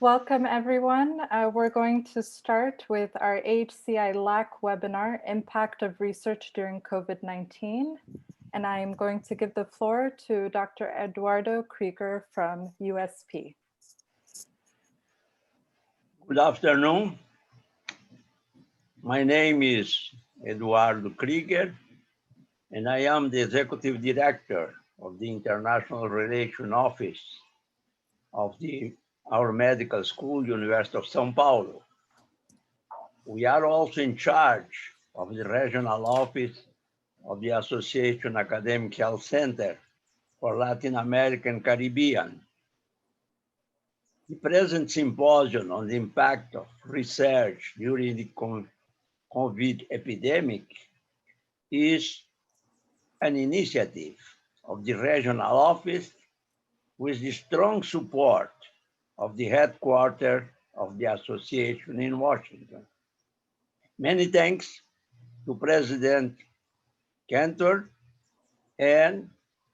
Welcome, everyone. We're going to start with our AAHCI-LAC webinar, Impact of Research During COVID-19. And I am going to give the floor to Dr. Eduardo Krieger from USP. Good afternoon. My name is Eduardo Krieger, and I am the Executive Director of the International Relations Office of our medical school, University of São Paulo. We are also in charge of the regional office of the Association Academic Health Center for Latin America and Caribbean. The present symposium on the impact of research during the COVID epidemic is an initiative of the regional office with the strong support of the headquarters of the association in Washington. Many thanks to President Cantor and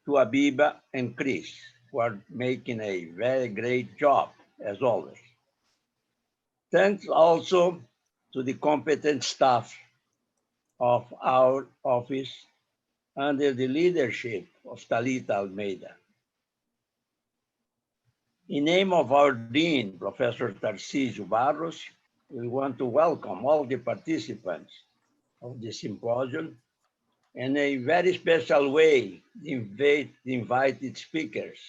to Abiba and Chris for making a very great job, as always. Thanks also to the competent staff of our office under the leadership of Talita Almeida. In name of our Dean, Professor Tarcísio Barros, we want to welcome all the participants of the symposium, and in a very special way, the invited speakers,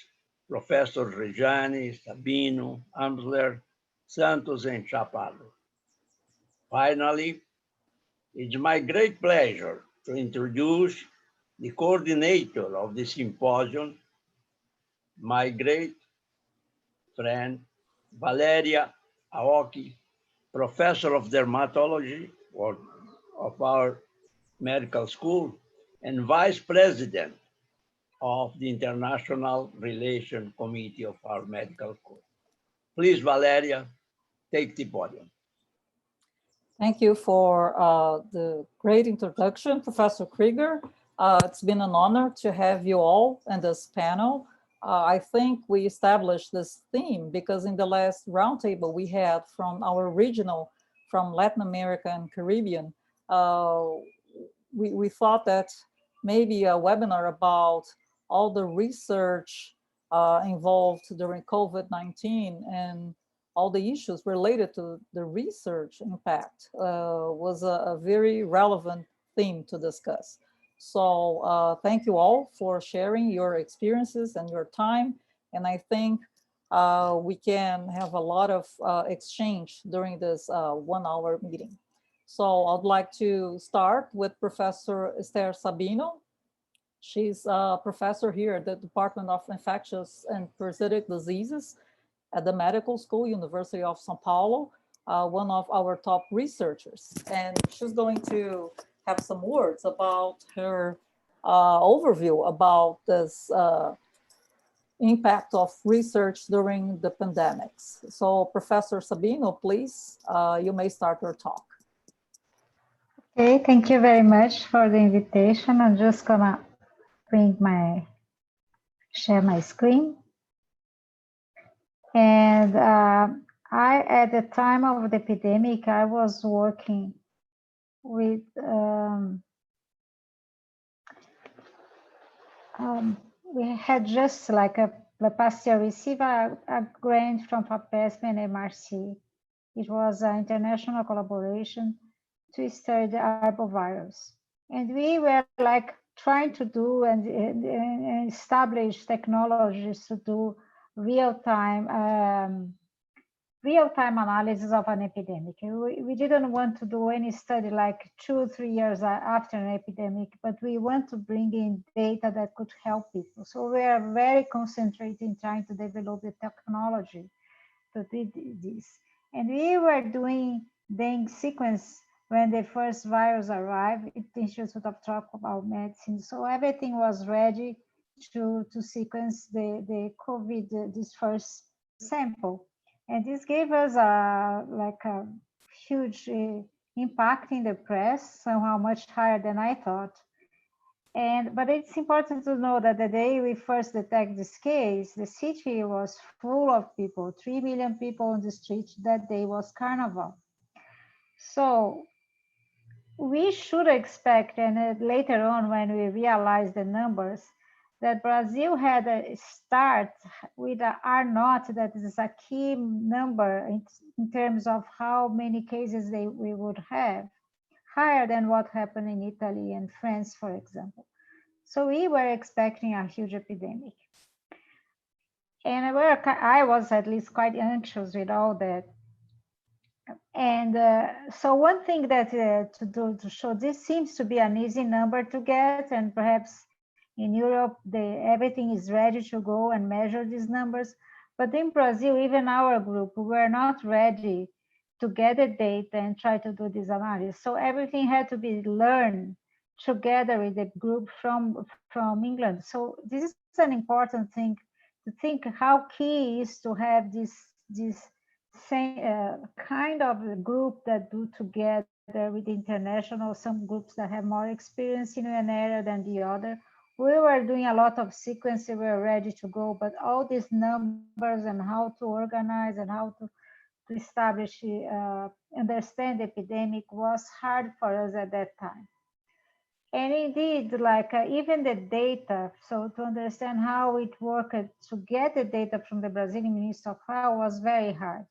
Professor Rejane, Sabino, Amsler, Santos, and Chaparro. Finally, it's my great pleasure to introduce the coordinator of the symposium, my great friend, Valeria Aoki, Professor of Dermatology of our medical school and Vice President of the International Relations Committee of our medical school. Please, Valeria, take the podium. Thank you for the great introduction, Professor Krieger. It's been an honor to have you all in this panel. I think we established this theme because in the last roundtable we had from our regional, from Latin America and Caribbean, we thought that maybe a webinar about all the research involved during COVID-19 and all the issues related to the research impact was a very relevant theme to discuss. So thank you all for sharing your experiences and your time. And I think we can have a lot of exchange during this 1 hour meeting. So I'd like to start with Professor Esther Sabino. She's a professor here at the Department of Infectious and Parasitic Diseases at the Medical School, University of São Paulo, one of our top researchers. And she's going to have some words about her overview about this impact of research during the pandemics. So Professor Sabino, please, you may start your talk. Okay, thank you very much for the invitation. I'm just gonna share my screen. And at the time of the epidemic, I was working with we had just like last year received a grant from FAPESP and MRC. It was an international collaboration to study the arbovirus. And we were like trying to do and establish technologies to do real-time analysis of an epidemic. We didn't want to do any study like 2 or 3 years after an epidemic, but we want to bring in data that could help people. So we are very concentrated in trying to develop the technology to do this. And we were doing dengue sequence when the first virus arrived at the Institute of Tropical Medicine. So everything was ready to sequence the COVID, this first sample. And this gave us like a huge impact in the press, somehow much higher than I thought. But it's important to know that the day we first detect this case, the city was full of people, 3 million people on the street. That day was Carnival. So we should expect, and later on when we realize the numbers, that Brazil had a start with a R naught that is a key number in terms of how many cases we would have, higher than what happened in Italy and France, for example. So we were expecting a huge epidemic. And I was at least quite anxious with all that. And so one thing that to do to show this seems to be an easy number to get, and perhaps in Europe everything is ready to go and measure these numbers. But in Brazil, even our group, we were not ready to get the data and try to do this analysis. So everything had to be learned together with the group from England. So this is an important thing to think how key is to have this same kind of group that do together with international, some groups that have more experience in an area than the other. We were doing a lot of sequencing, we were ready to go, but all these numbers and how to organize and how to establish, understand the epidemic was hard for us at that time. And indeed, like even the data, so to understand how it worked to get the data from the Brazilian Ministry of Health was very hard,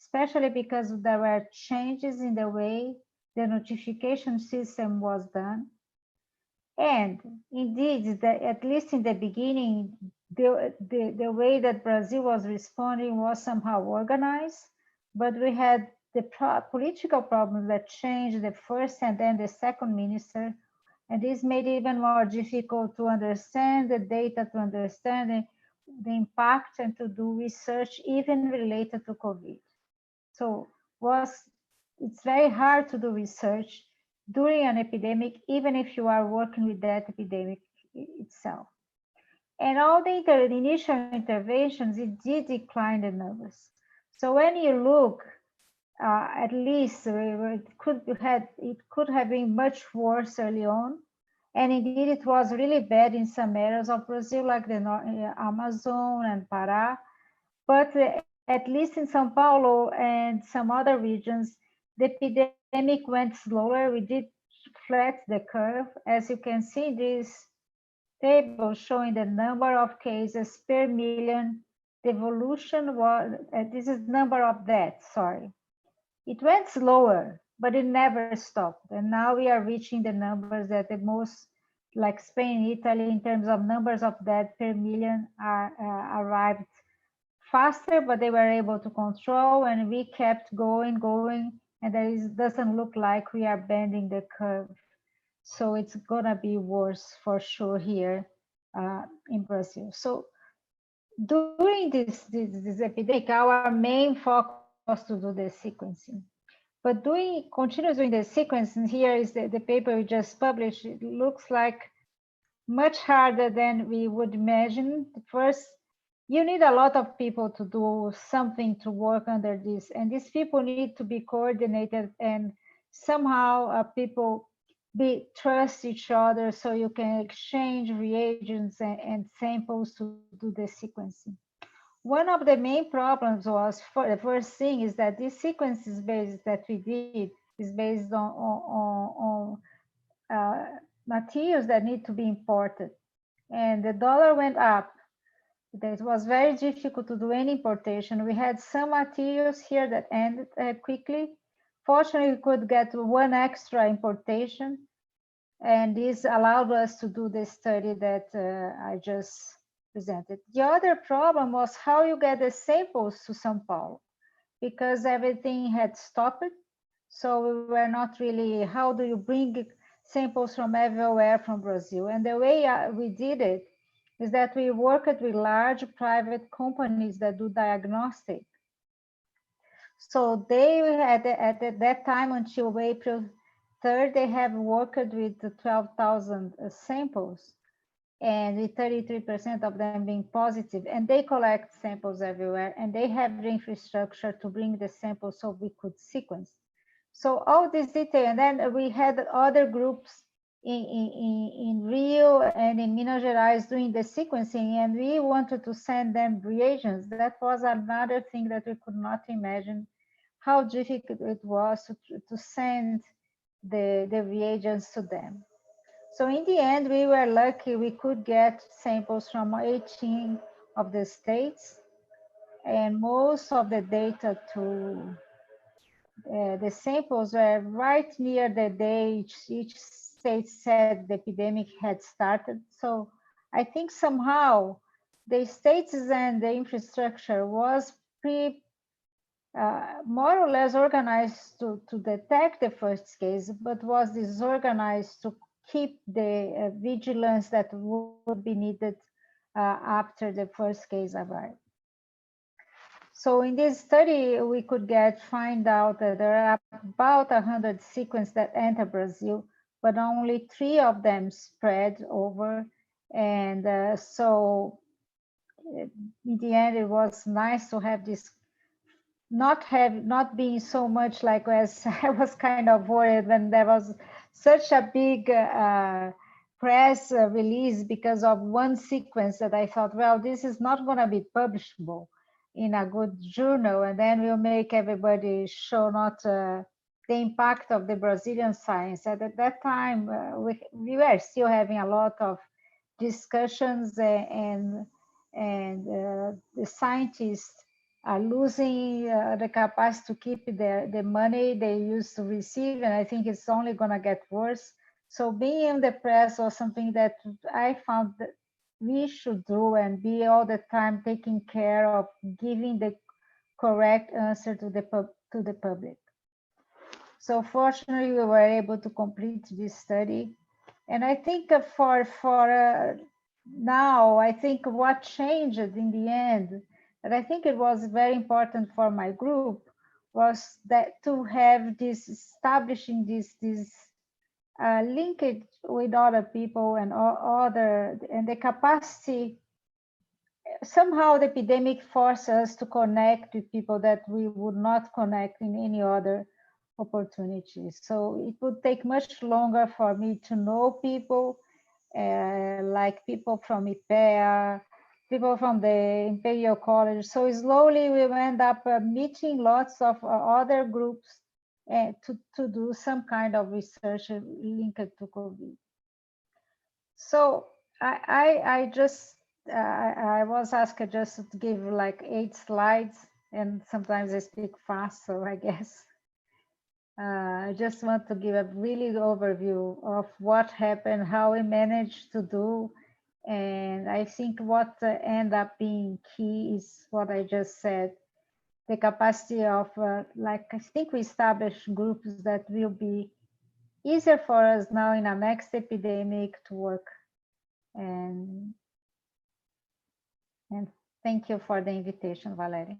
especially because there were changes in the way the notification system was done. And indeed, at least in the beginning, the way that Brazil was responding was somehow organized, but we had the political problems that changed the first and then the second minister. And this made it even more difficult to understand the data, to understand the impact and to do research even related to COVID. So it's very hard to do research during an epidemic, even if you are working with that epidemic itself. And all the initial interventions, it did decline the numbers. So when you look, at least it could have been much worse early on. And indeed, it was really bad in some areas of Brazil, like the Amazon and Pará. But at least in São Paulo and some other regions, the epidemic went slower. We did flat the curve. As you can see, this table showing the number of cases per million. The evolution was, this is number of deaths, sorry. It went slower, but it never stopped. And now we are reaching the numbers that the most, like Spain, Italy, in terms of numbers of deaths per million are arrived faster, but they were able to control, and we kept going, and doesn't look like we are bending the curve. So it's gonna be worse for sure here in Brazil. So during this epidemic, our main focus was to do the sequencing. But continues doing the sequencing, here is the paper we just published. It looks like much harder than we would imagine. First, you need a lot of people to do something to work under this. And these people need to be coordinated, and somehow people trust each other so you can exchange reagents and samples to do the sequencing. One of the main problems was, the first thing is that this sequence is that we did is based on materials that need to be imported. And the dollar went up. It was very difficult to do any importation. We had some materials here that ended quickly. Fortunately, we could get one extra importation, and this allowed us to do the study that I just presented. The other problem was how you get the samples to São Paulo, because everything had stopped. So we were not really, how do you bring samples from everywhere from Brazil? And the way we did it is that we worked with large private companies that do diagnostic. So they had, at that time until April 3rd, they have worked with 12,000 samples, and with 33% of them being positive, and they collect samples everywhere, and they have the infrastructure to bring the samples so we could sequence. So all this detail, and then we had other groups in Rio and in Minas Gerais doing the sequencing, and we wanted to send them reagents. That was another thing that we could not imagine, how difficult it was to send the reagents to them. So in the end, we were lucky we could get samples from 18 of the states, and most of the data to the samples were right near the day each state said the epidemic had started. So I think somehow the states and the infrastructure was more or less organized to detect the first case, but was disorganized to keep the vigilance that would be needed after the first case arrived. So in this study, we could find out that there are about 100 sequences that enter Brazil, but only 3 of them spread over. And so in the end, it was nice to have this, not being so much like as I was kind of worried when there was such a big press release because of one sequence that I thought, well, this is not going to be publishable in a good journal, and then we'll make everybody show not the impact of the Brazilian science. At that time, we were still having a lot of discussions, and the scientists are losing the capacity to keep the money they used to receive, and I think it's only going to get worse. So being in the press was something that I found that we should do, and be all the time taking care of giving the correct answer to the public. So fortunately, we were able to complete this study. And I think for now, I think what changed in the end, and I think it was very important for my group, was that to have this establishing this linkage with other people and the capacity. Somehow the epidemic forced us to connect with people that we would not connect in any other opportunities. So it would take much longer for me to know people, like people from IPEA, people from the Imperial College. So slowly we end up meeting lots of other groups to do some kind of research linked to COVID. So I was asked just to give like 8 slides, and sometimes I speak fast, so I guess I just want to give a really overview of what happened, how we managed to do, and I think what end up being key is what I just said, the capacity of like I think we established groups that will be easier for us now in our next epidemic to work. And thank you for the invitation, Valerie.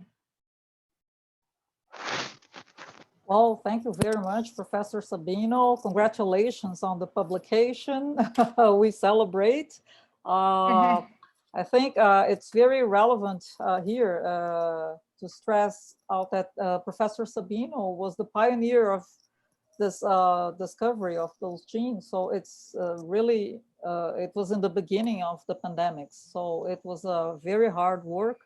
Well, thank you very much, Professor Sabino. Congratulations on the publication. We celebrate. I think it's very relevant here to stress out that Professor Sabino was the pioneer of this discovery of those genes. So it's really, it was in the beginning of the pandemic. So it was a very hard work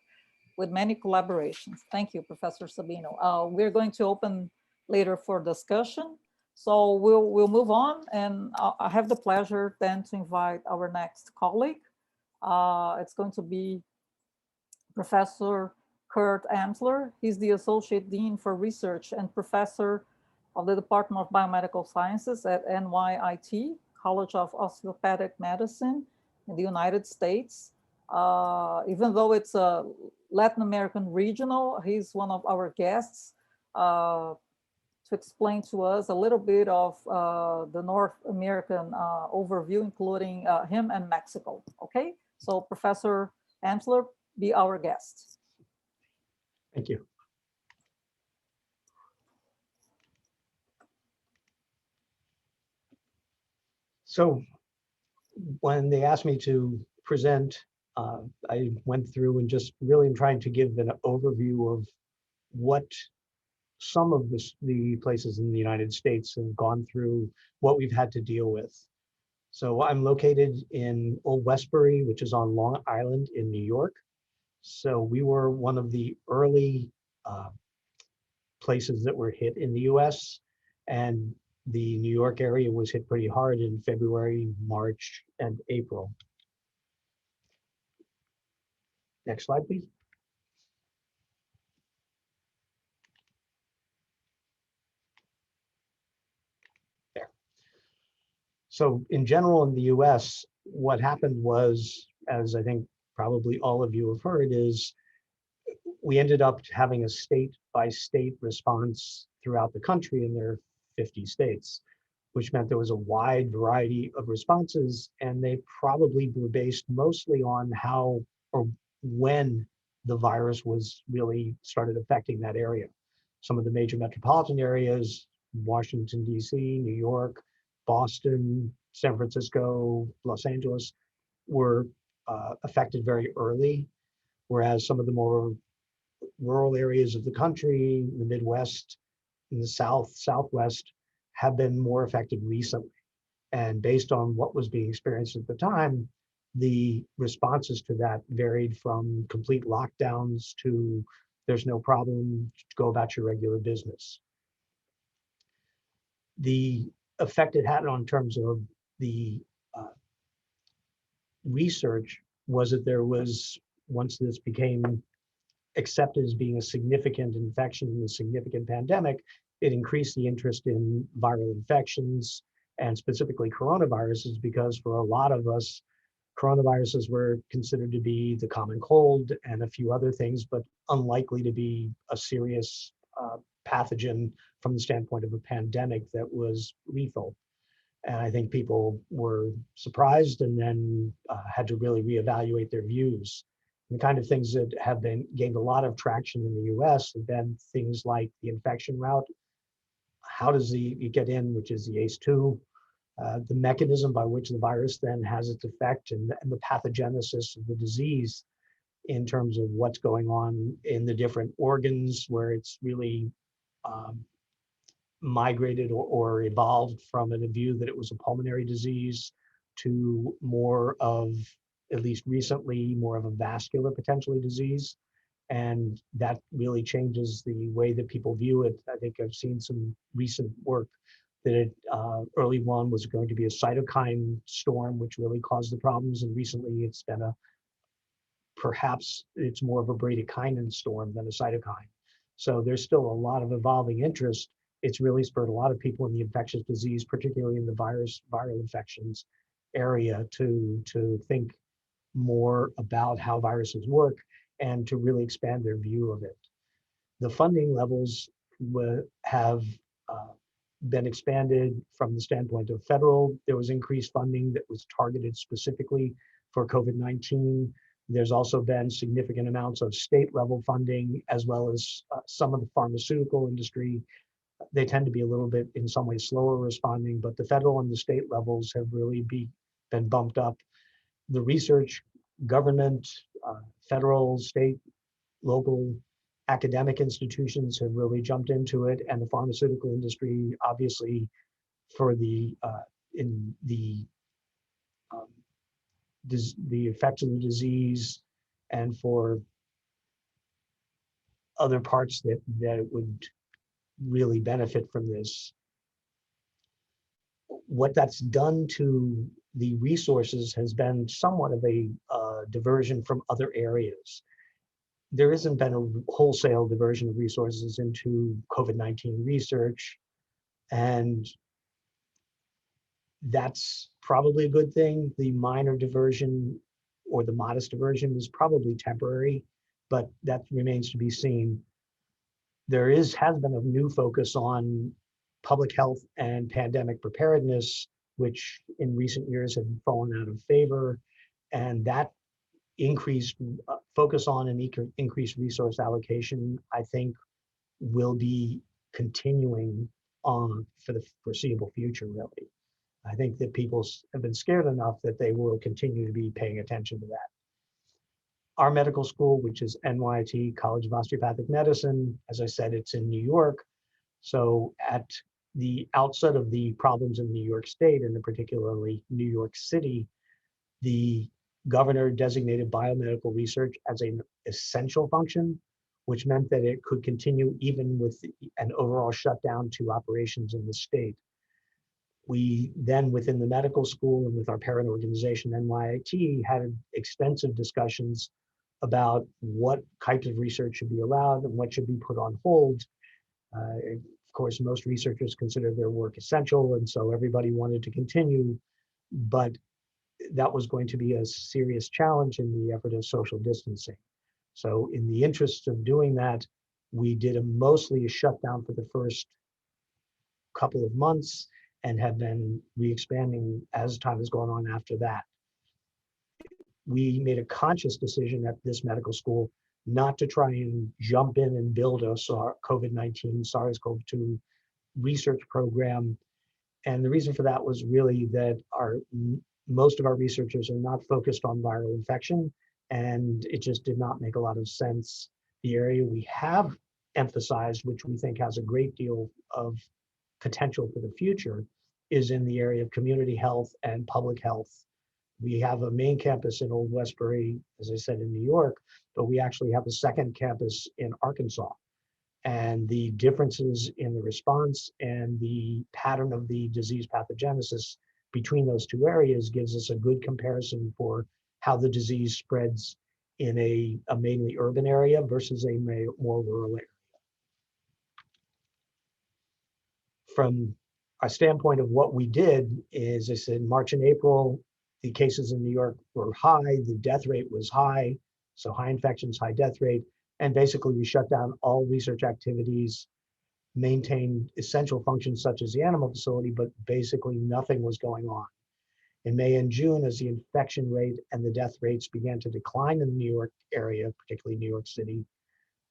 with many collaborations. Thank you, Professor Sabino. We're going to open later for discussion. So we'll move on, and I have the pleasure then to invite our next colleague. It's going to be Professor Kurt Amsler. He's the Associate Dean for Research and Professor of the Department of Biomedical Sciences at NYIT, College of Osteopathic Medicine in the United States. Even though it's a Latin American regional, he's one of our guests to explain to us a little bit of the North American overview, including him and Mexico. Okay, so Professor Amsler, be our guest. Thank you. So when they asked me to present, I went through and just really trying to give an overview of what some of the places in the United States have gone through, what we've had to deal with. So I'm located in Old Westbury, which is on Long Island in New York. So we were one of the early places that were hit in the US, and the New York area was hit pretty hard in February, March, and April. Next slide, please. There. So in general in the US, what happened was, as I think probably all of you have heard, is we ended up having a state by state response throughout the country, and there are 50 states, which meant there was a wide variety of responses, and they probably were based mostly on how or when the virus was really started affecting that area. Some of the major metropolitan areas, Washington, DC, New York, Boston, San Francisco, Los Angeles, were affected very early, whereas some of the more rural areas of the country, the Midwest, in the South, Southwest, have been more affected recently. And based on what was being experienced at the time, the responses to that varied from complete lockdowns to there's no problem, go about your regular business. The effect it had on terms of the research was that there was, once this became accepted as being a significant infection and a significant pandemic, it increased the interest in viral infections and specifically coronaviruses, because for a lot of us, coronaviruses were considered to be the common cold and a few other things, but unlikely to be a serious pathogen from the standpoint of a pandemic that was lethal. And I think people were surprised and then had to really reevaluate their views. The kind of things that have been gained a lot of traction in the US have been things like the infection route. How does it get in, which is the ACE2, the mechanism by which the virus then has its effect, and the pathogenesis of the disease in terms of what's going on in the different organs where it's really migrated or evolved from a view that it was a pulmonary disease to more of, at least recently, more of a vascular potentially disease. And that really changes the way that people view it. I think I've seen some recent work that it early on was going to be a cytokine storm, which really caused the problems. And recently it's been perhaps it's more of a bradykinin storm than a cytokine. So there's still a lot of evolving interest. It's really spurred a lot of people in the infectious disease, particularly in the viral infections area, to think more about how viruses work and to really expand their view of it. The funding levels have been expanded from the standpoint of federal. There was increased funding that was targeted specifically for COVID-19. There's also been significant amounts of state level funding, as well as some of the pharmaceutical industry. They tend to be a little bit, in some ways, slower responding, but the federal and the state levels have really been bumped up. The research, government, federal, state, local, academic institutions have really jumped into it, and the pharmaceutical industry, obviously, for the effects of the disease and for other parts that it would really benefit from this. What that's done to the resources has been somewhat of a diversion from other areas. There hasn't been a wholesale diversion of resources into COVID-19 research, and that's probably a good thing. The minor diversion or the modest diversion is probably temporary, but that remains to be seen. There has been a new focus on public health and pandemic preparedness, which in recent years have fallen out of favor, and that increased focus on and increased resource allocation, I think, will be continuing on for the foreseeable future, really. I think that people have been scared enough that they will continue to be paying attention to that. Our medical school, which is NYT, College of Osteopathic Medicine, as I said, it's in New York. So at the outset of the problems in New York State, and particularly New York City, the governor designated biomedical research as an essential function, which meant that it could continue even with an overall shutdown to operations in the state. We then, within the medical school and with our parent organization, NYIT, had extensive discussions about what types of research should be allowed and what should be put on hold. Of course, most researchers consider their work essential, and so everybody wanted to continue, but that was going to be a serious challenge in the effort of social distancing. So in the interest of doing that, we did mostly a shutdown for the first couple of months and have been re-expanding as time has gone on after that. We made a conscious decision at this medical school not to try and jump in and build a COVID-19, SARS-CoV-2 research program. And the reason for that was really that most of our researchers are not focused on viral infection, and it just did not make a lot of sense. The area we have emphasized, which we think has a great deal of potential for the future, is in the area of community health and public health. We have a main campus in Old Westbury, as I said, in New York, but we actually have a second campus in Arkansas. And the differences in the response and the pattern of the disease pathogenesis between those two areas gives us a good comparison for how the disease spreads in a mainly urban area versus a more rural area. From a standpoint of what we did is, I said, March and April, the cases in New York were high, the death rate was high, so high infections, high death rate, and basically we shut down all research activities, maintained essential functions such as the animal facility, but basically nothing was going on. In May and June, as the infection rate and the death rates began to decline in the New York area, particularly New York City,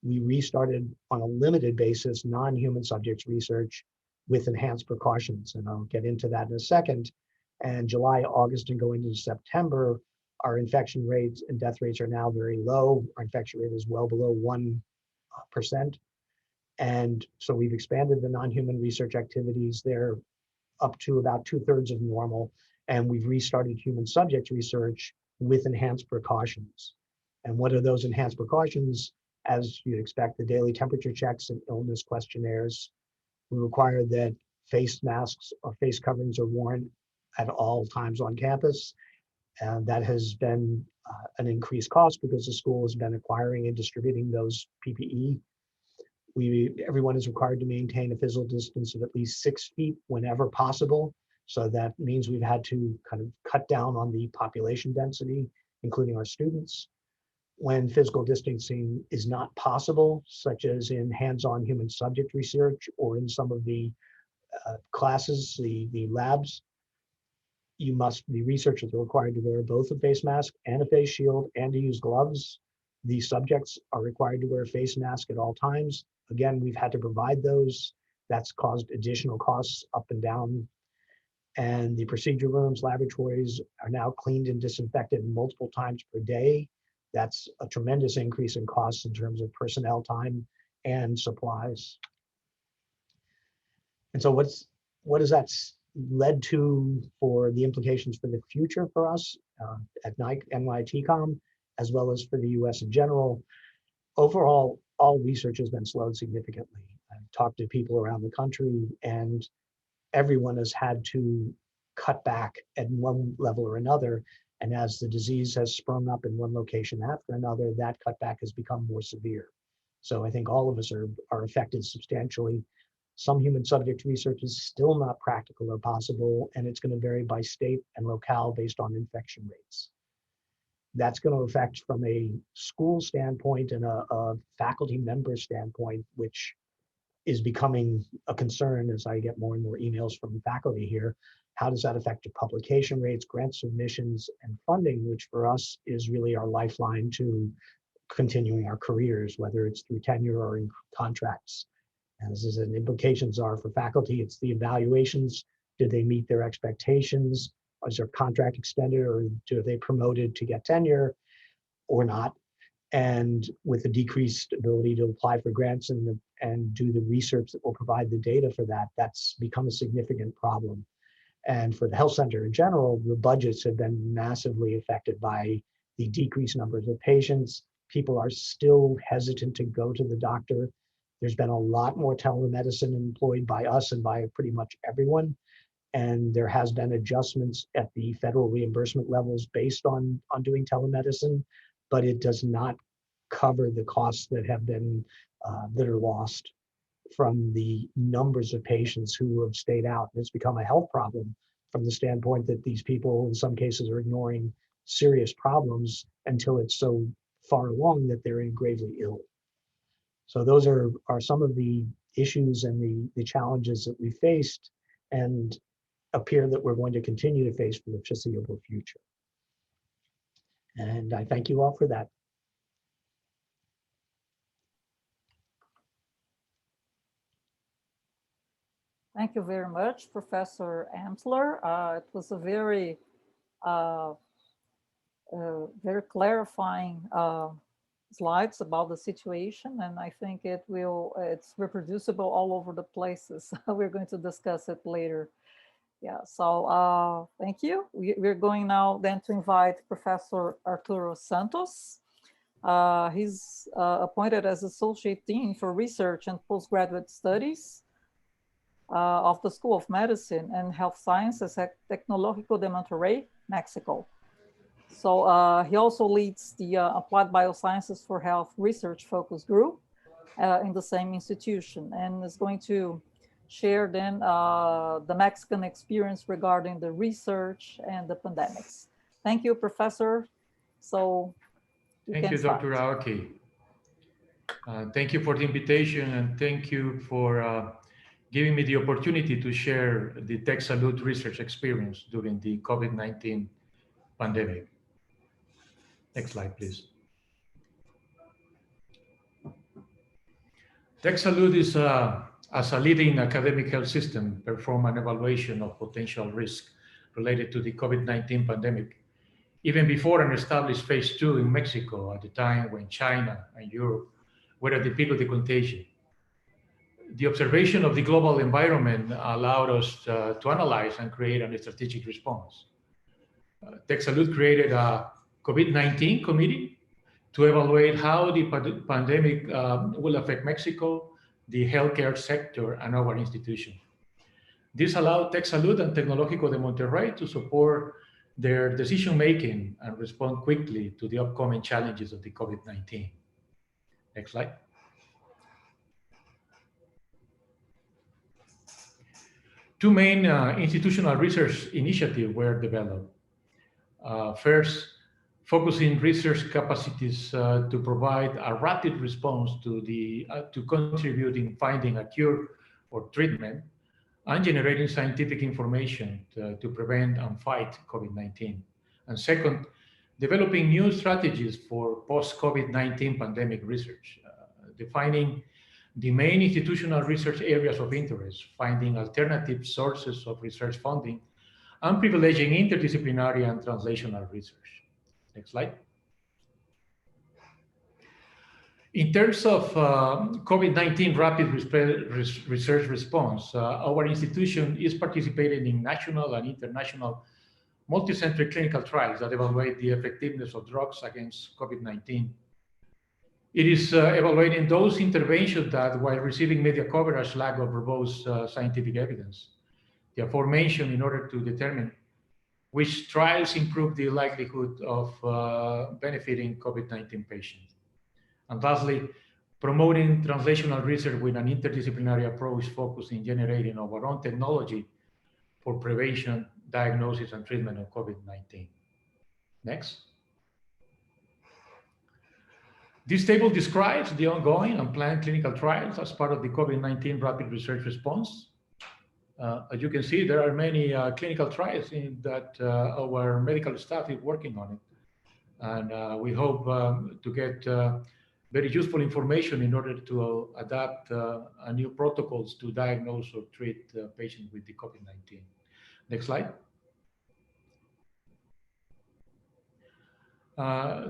we restarted on a limited basis non-human subjects research with enhanced precautions, and I'll get into that in a second. And July, August, and going into September, our infection rates and death rates are now very low. Our infection rate is well below 1%. And so we've expanded the non-human research activities. They're up to about 2/3 of normal. And we've restarted human subject research with enhanced precautions. And what are those enhanced precautions? As you'd expect, the daily temperature checks and illness questionnaires. We require that face masks or face coverings are worn at all times on campus. And that has been an increased cost because the school has been acquiring and distributing those PPE. Everyone is required to maintain a physical distance of at least 6 feet whenever possible. So that means we've had to kind of cut down on the population density, including our students. When physical distancing is not possible, such as in hands-on human subject research or in some of the classes, the labs, the researchers are required to wear both a face mask and a face shield and to use gloves. The subjects are required to wear a face mask at all times. Again, we've had to provide those. That's caused additional costs up and down. And the procedure rooms, laboratories are now cleaned and disinfected multiple times per day. That's a tremendous increase in costs in terms of personnel time and supplies. And so what has that led to for the implications for the future for us at NYIT-Com, as well as for the US in general? Overall, all research has been slowed significantly. I've talked to people around the country, and everyone has had to cut back at one level or another. And as the disease has sprung up in one location after another, that cutback has become more severe. So I think all of us are affected substantially. Some human subject research is still not practical or possible, and it's going to vary by state and locale based on infection rates. That's going to affect from a school standpoint and a faculty member standpoint, which is becoming a concern as I get more and more emails from faculty here. How does that affect your publication rates, grant submissions, and funding, which for us is really our lifeline to continuing our careers, whether it's through tenure or in contracts. As the implications are for faculty, it's the evaluations. Did they meet their expectations? Is their contract extended, or do they promoted to get tenure or not? And with a decreased ability to apply for grants and do the research that will provide the data for that, that's become a significant problem. And for the health center in general, the budgets have been massively affected by the decreased numbers of patients. People are still hesitant to go to the doctor. There's been a lot more telemedicine employed by us and by pretty much everyone. And there has been adjustments at the federal reimbursement levels based on doing telemedicine, but it does not cover the costs that have been that are lost from the numbers of patients who have stayed out. And it's become a health problem from the standpoint that these people in some cases are ignoring serious problems until it's so far along that they're gravely ill. So those are some of the issues and the challenges that we faced and appear that we're going to continue to face for the foreseeable future. And I thank you all for that. Thank you very much, Professor Amsler. It was a very clarifying slides about the situation, and I think it's reproducible all over the places. We're going to discuss it later. Yeah, so thank you. We're going now then to invite Professor Arturo Santos. He's appointed as Associate Dean for Research and Postgraduate Studies of the School of Medicine and Health Sciences at Tecnológico de Monterrey, Mexico. So he also leads the Applied Biosciences for Health Research Focus Group in the same institution, and is going to share then the Mexican experience regarding the research and the pandemics. Thank you, Professor. So thank you, Dr. Aoki. Thank you for the invitation, and thank you for giving me the opportunity to share the TechSalud research experience during the COVID-19 pandemic. Next slide, please. TechSalud is as a leading academic health system, perform an evaluation of potential risk related to the COVID-19 pandemic, even before an established phase 2 in Mexico at the time when China and Europe were at the peak of the contagion. The observation of the global environment allowed us to analyze and create a strategic response. TechSalud created a COVID-19 committee to evaluate how the pandemic will affect Mexico, the healthcare sector, and our institution. This allowed TechSalud and Tecnológico de Monterrey to support their decision-making and respond quickly to the upcoming challenges of the COVID-19. Next slide. Two main institutional research initiatives were developed. First, focusing research capacities to provide a rapid response to contribute in finding a cure or treatment and generating scientific information to prevent and fight COVID-19. And second, developing new strategies for post-COVID-19 pandemic research, defining the main institutional research areas of interest, finding alternative sources of research funding, and privileging interdisciplinary and translational research. Next slide. In terms of COVID-19 rapid research response, our institution is participating in national and international multi-center clinical trials that evaluate the effectiveness of drugs against COVID-19. It is evaluating those interventions that, while receiving media coverage, lack of robust scientific evidence. The aforementioned in order to determine which trials improve the likelihood of benefiting COVID-19 patients. And lastly, promoting translational research with an interdisciplinary approach focused in generating our own technology for prevention, diagnosis, and treatment of COVID-19. Next. This table describes the ongoing and planned clinical trials as part of the COVID-19 rapid research response. As you can see, there are many clinical trials that our medical staff is working on it. And we hope to get very useful information in order to adapt new protocols to diagnose or treat patients with the COVID-19. Next slide.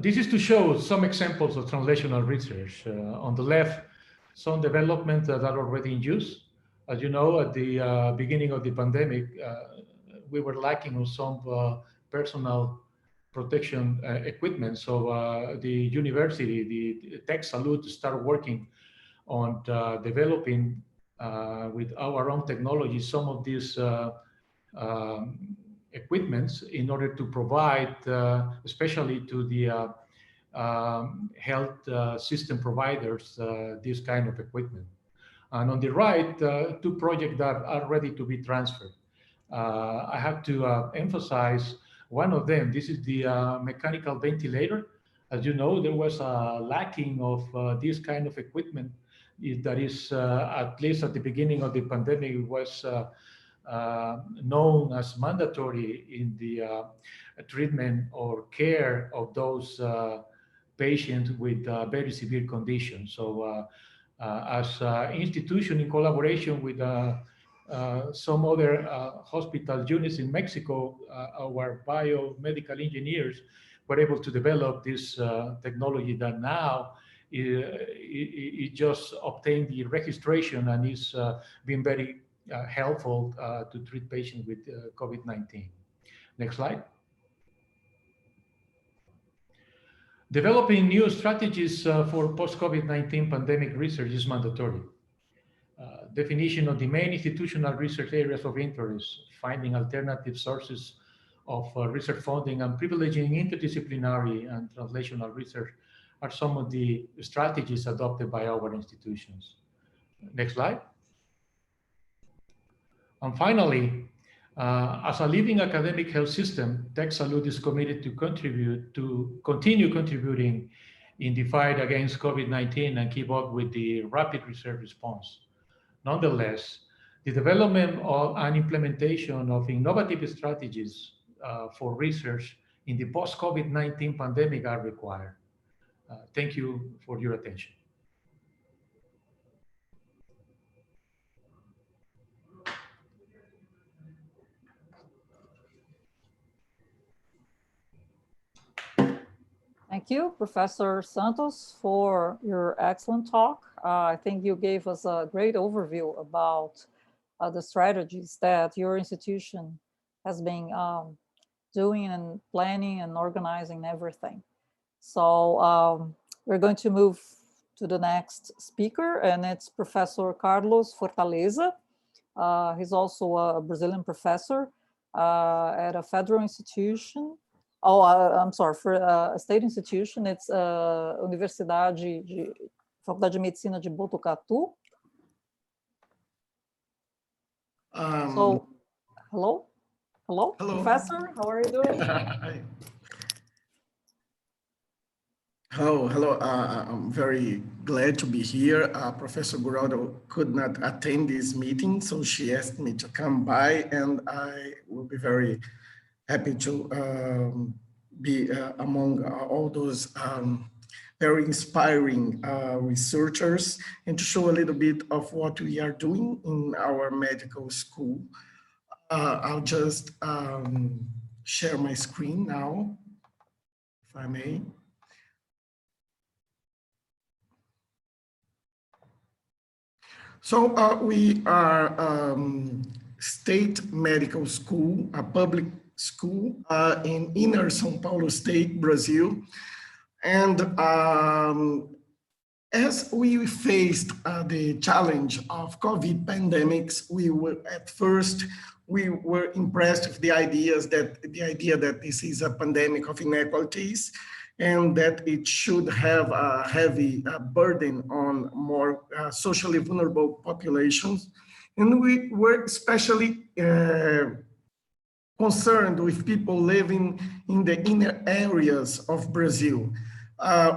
This is to show some examples of translational research. On the left, some developments that are already in use. As you know, at the beginning of the pandemic, we were lacking on some personal protection equipment. So the university, the Tech Salud, started working on developing with our own technology some of these equipments in order to provide, especially to the health system providers, this kind of equipment. And on the right, two projects that are ready to be transferred. I have to emphasize one of them. This is the mechanical ventilator. As you know, there was a lacking of this kind of equipment that is, at least at the beginning of the pandemic, was known as mandatory in the treatment or care of those patients with very severe conditions. So as an institution, in collaboration with some other hospital units in Mexico, our biomedical engineers were able to develop this technology that now it just obtained the registration and is being very helpful to treat patients with COVID-19. Next slide. Developing new strategies for post-COVID-19 pandemic research is mandatory. Definition of the main institutional research areas of interest, finding alternative sources of research funding, and privileging interdisciplinary and translational research are some of the strategies adopted by our institutions. Next slide. And finally, as a leading academic health system, Tech Salud is committed to continue contributing in the fight against COVID-19 and keep up with the rapid research response. Nonetheless, the development and implementation of innovative strategies for research in the post-COVID-19 pandemic are required. Thank you for your attention. Thank you, Professor Santos, for your excellent talk. I think you gave us a great overview about the strategies that your institution has been doing and planning and organizing everything. So we're going to move to the next speaker, and it's Professor Carlos Fortaleza. He's also a Brazilian professor at a federal institution. Oh, I'm sorry, for a state institution, it's Faculdade de Medicina de Botucatu. So, hello, Professor, how are you doing? Hello, I'm very glad to be here. Professor Guraldo could not attend this meeting, so she asked me to come by, and I will be very happy to be among all those very inspiring researchers and to show a little bit of what we are doing in our medical school. I'll just share my screen now, if I may. So we are state medical school, a public school in inner São Paulo state, Brazil. And as we faced the challenge of COVID pandemics, we were impressed with the idea that this is a pandemic of inequalities and that it should have a heavy burden on more socially vulnerable populations. And we were especially concerned with people living in the inner areas of Brazil.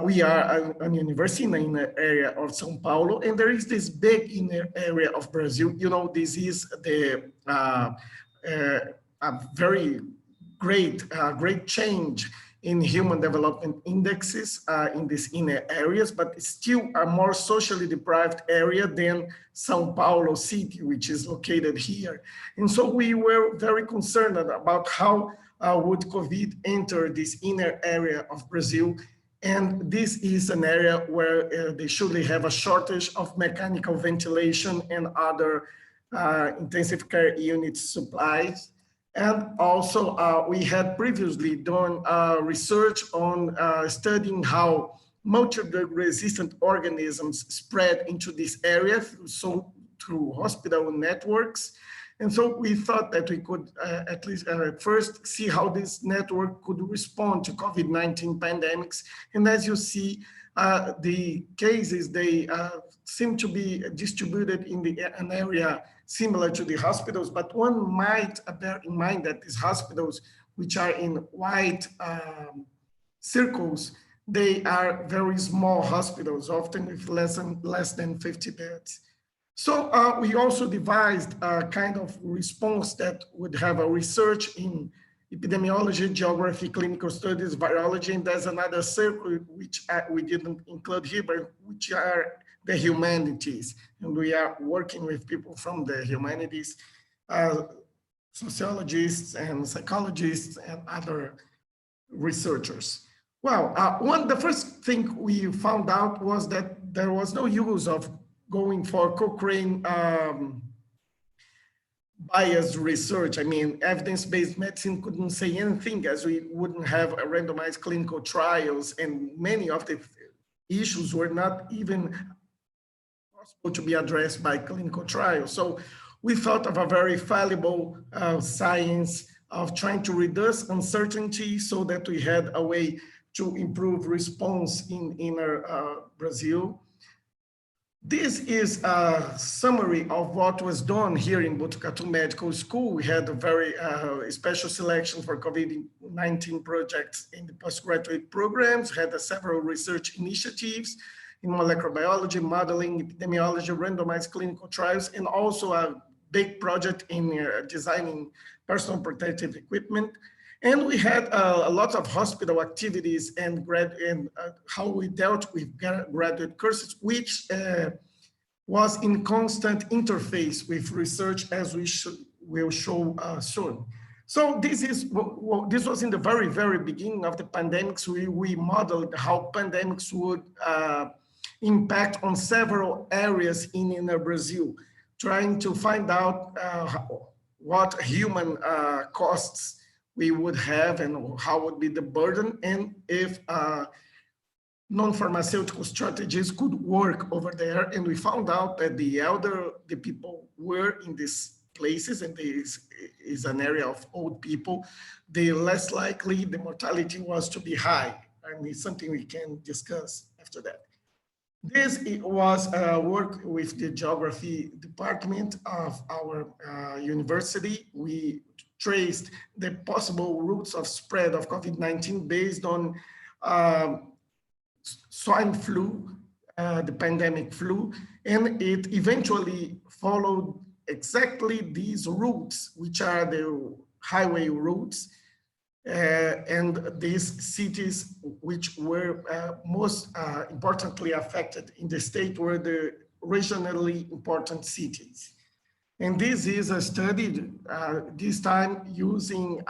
We are a university in the inner area of São Paulo, and there is this big inner area of Brazil. You know, this is the a very great change in human development indexes in these inner areas, but it's still a more socially deprived area than São Paulo city, which is located here. And so we were very concerned about how would COVID enter this inner area of Brazil. And this is an area where they should have a shortage of mechanical ventilation and other intensive care unit supplies. And also we had previously done research on studying how multi-drug resistant organisms spread into this area, so through hospital networks. And so we thought that we could at least first see how this network could respond to COVID-19 pandemics. And as you see, the cases, they seem to be distributed in an area similar to the hospitals, but one might bear in mind that these hospitals, which are in white circles, they are very small hospitals, often with less than 50 beds. So we also devised a kind of response that would have a research in epidemiology, geography, clinical studies, virology, and there's another circle which we didn't include here, but which are the humanities. And we are working with people from the humanities, sociologists and psychologists and other researchers. Well, the first thing we found out was that there was no use of going for Cochrane biased research. I mean, evidence-based medicine couldn't say anything, as we wouldn't have a randomized clinical trials, and many of the issues were not even possible to be addressed by clinical trials. So we thought of a very fallible science of trying to reduce uncertainty so that we had a way to improve response in inner Brazil. This is a summary of what was done here in Botucatu Medical School. We had a very special selection for COVID-19 projects in the postgraduate programs, had several research initiatives in molecular biology, modeling, epidemiology, randomized clinical trials, and also a big project in designing personal protective equipment. And we had a lot of hospital activities and how we dealt with graduate courses, which was in constant interface with research, as we'll show soon. So this was in the very, very beginning of the pandemics. We modeled how pandemics would impact on several areas in inner Brazil, trying to find out what human costs we would have and how would be the burden, and if non-pharmaceutical strategies could work over there. And we found out that the people were in these places, and this is an area of old people, the less likely the mortality was to be high. And it's something we can discuss after that. This was work with the geography department of our university. We traced the possible routes of spread of COVID-19 based on swine flu, the pandemic flu, and it eventually followed exactly these routes, which are the highway routes, and these cities which were most importantly affected in the state were the regionally important cities. And this is a study, this time using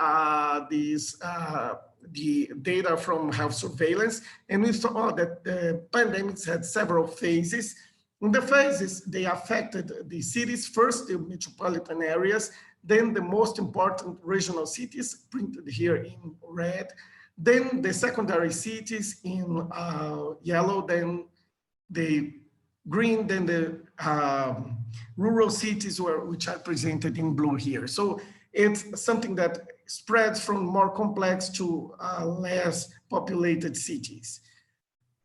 the data from health surveillance, and we saw that the pandemics had several phases. In the phases, they affected the cities, first the metropolitan areas, then the most important regional cities, printed here in red, then the secondary cities in yellow, then the green, then the rural cities which are presented in blue here. So it's something that spreads from more complex to less populated cities.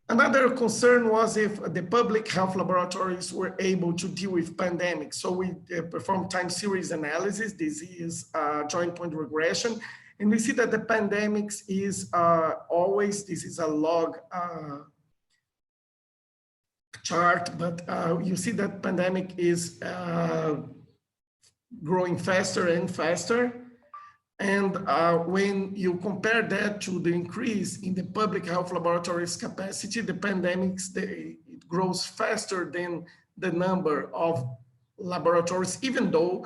Another concern was if the public health laboratories were able to deal with pandemics. So we performed time series analysis. This is joint point regression. And we see that the pandemics is always, this is a log chart, but you see that pandemic is growing faster and faster. And when you compare that to the increase in the public health laboratories capacity, the pandemics, it grows faster than the number of laboratories, even though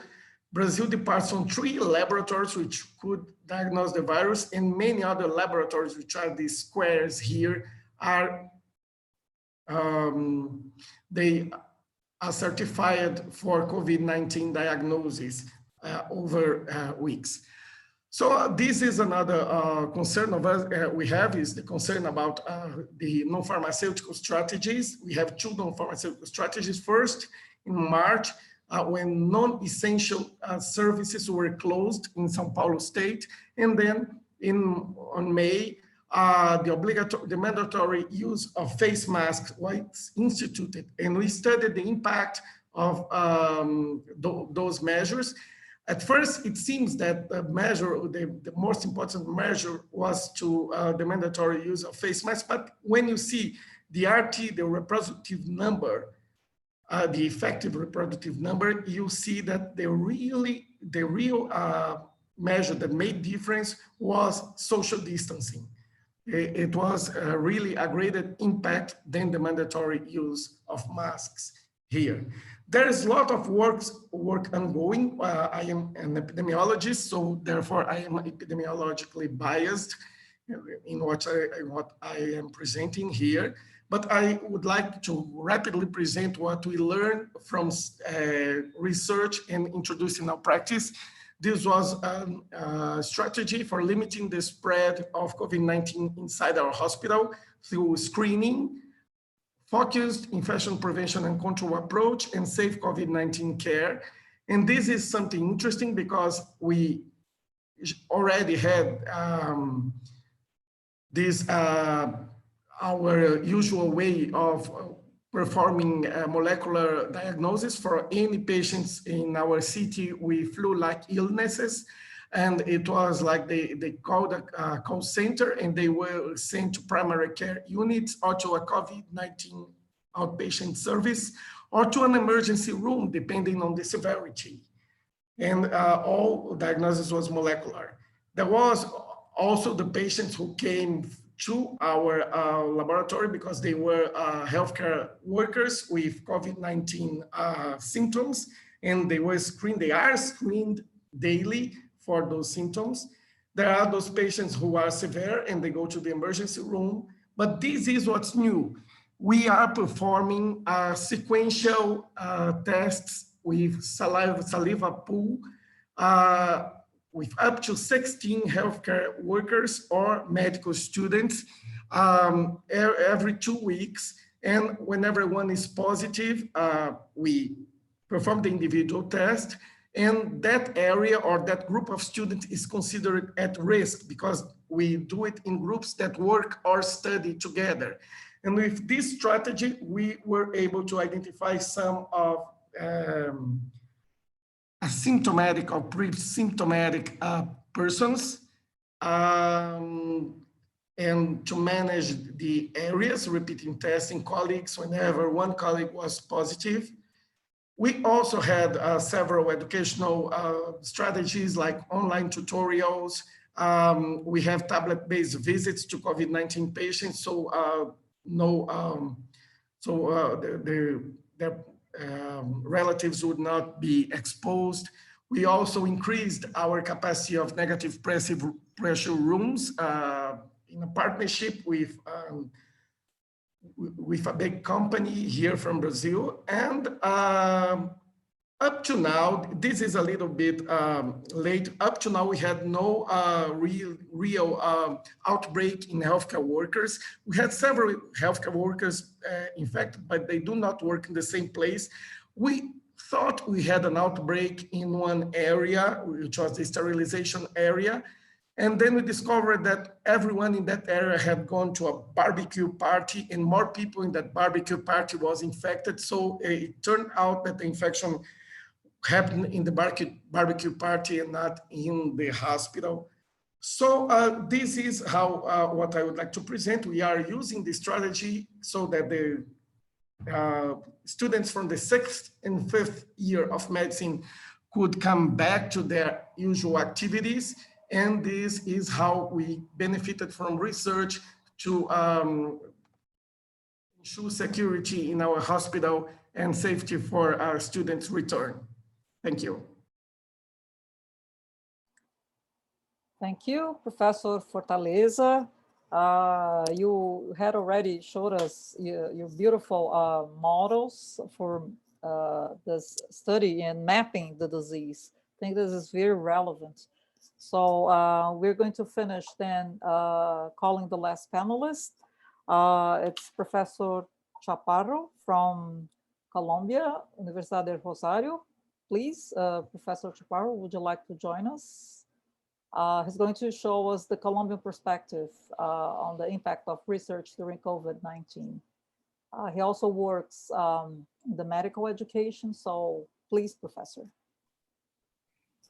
Brazil departs on 3 laboratories which could diagnose the virus, and many other laboratories, which are these squares here, are they are certified for COVID-19 diagnosis over weeks. So this is another concern of us we have, is the concern about the non-pharmaceutical strategies. We have two non-pharmaceutical strategies. First, in March, when non-essential services were closed in São Paulo state, and then on May, the mandatory use of face masks was instituted, and we studied the impact of those measures. At first, it seems that the measure, the most important measure, was to the mandatory use of face masks. But when you see the RT, the reproductive number, the effective reproductive number, you see that the real measure that made difference was social distancing. It was really a greater impact than the mandatory use of masks here. There is a lot of work ongoing. I am an epidemiologist, so therefore I am epidemiologically biased in what I am presenting here. But I would like to rapidly present what we learned from research and introducing our practice. This was a strategy for limiting the spread of COVID-19 inside our hospital through screening, focused infection prevention and control approach, and safe COVID-19 care. And this is something interesting because we already had our usual way of performing molecular diagnosis for any patients in our city with flu-like illnesses. And it was like they called a call center, and they were sent to primary care units or to a COVID-19 outpatient service or to an emergency room, depending on the severity. And all diagnosis was molecular. There was also the patients who came to our laboratory because they were healthcare workers with COVID-19 symptoms, and they were screened. They are screened daily for those symptoms. There are those patients who are severe and they go to the emergency room, but this is what's new. We are performing sequential tests with saliva pool with up to 16 healthcare workers or medical students every 2 weeks. And whenever one is positive, we perform the individual test, and that area or that group of students is considered at risk because we do it in groups that work or study together. And with this strategy, we were able to identify some of asymptomatic or pre-symptomatic persons, and to manage the areas, repeating testing colleagues whenever one colleague was positive. We also had several educational strategies like online tutorials. We have tablet-based visits to COVID-19 patients, so their relatives would not be exposed. We also increased our capacity of negative pressure rooms in a partnership with a big company here from Brazil. And up to now, this is a little bit late. Up to now, we had no real outbreak in healthcare workers. We had several healthcare workers infected, but they do not work in the same place. We thought we had an outbreak in one area, which was the sterilization area. And then we discovered that everyone in that area had gone to a barbecue party, and more people in that barbecue party was infected. So it turned out that the infection happened in the barbecue party and not in the hospital. So this is how what I would like to present. We are using this strategy so that the students from the 6th and 5th year of medicine could come back to their usual activities. And this is how we benefited from research to ensure security in our hospital and safety for our students' return. Thank you. Thank you, Professor Fortaleza. You had already showed us your beautiful models for this study and mapping the disease. I think this is very relevant. So we're going to finish then calling the last panelist. It's Professor Chaparro from Colombia, Universidad del Rosario. Please, Professor Chaparro, would you like to join us? He's going to show us the Colombian perspective on the impact of research during COVID-19. He also works in the medical education, so please, Professor.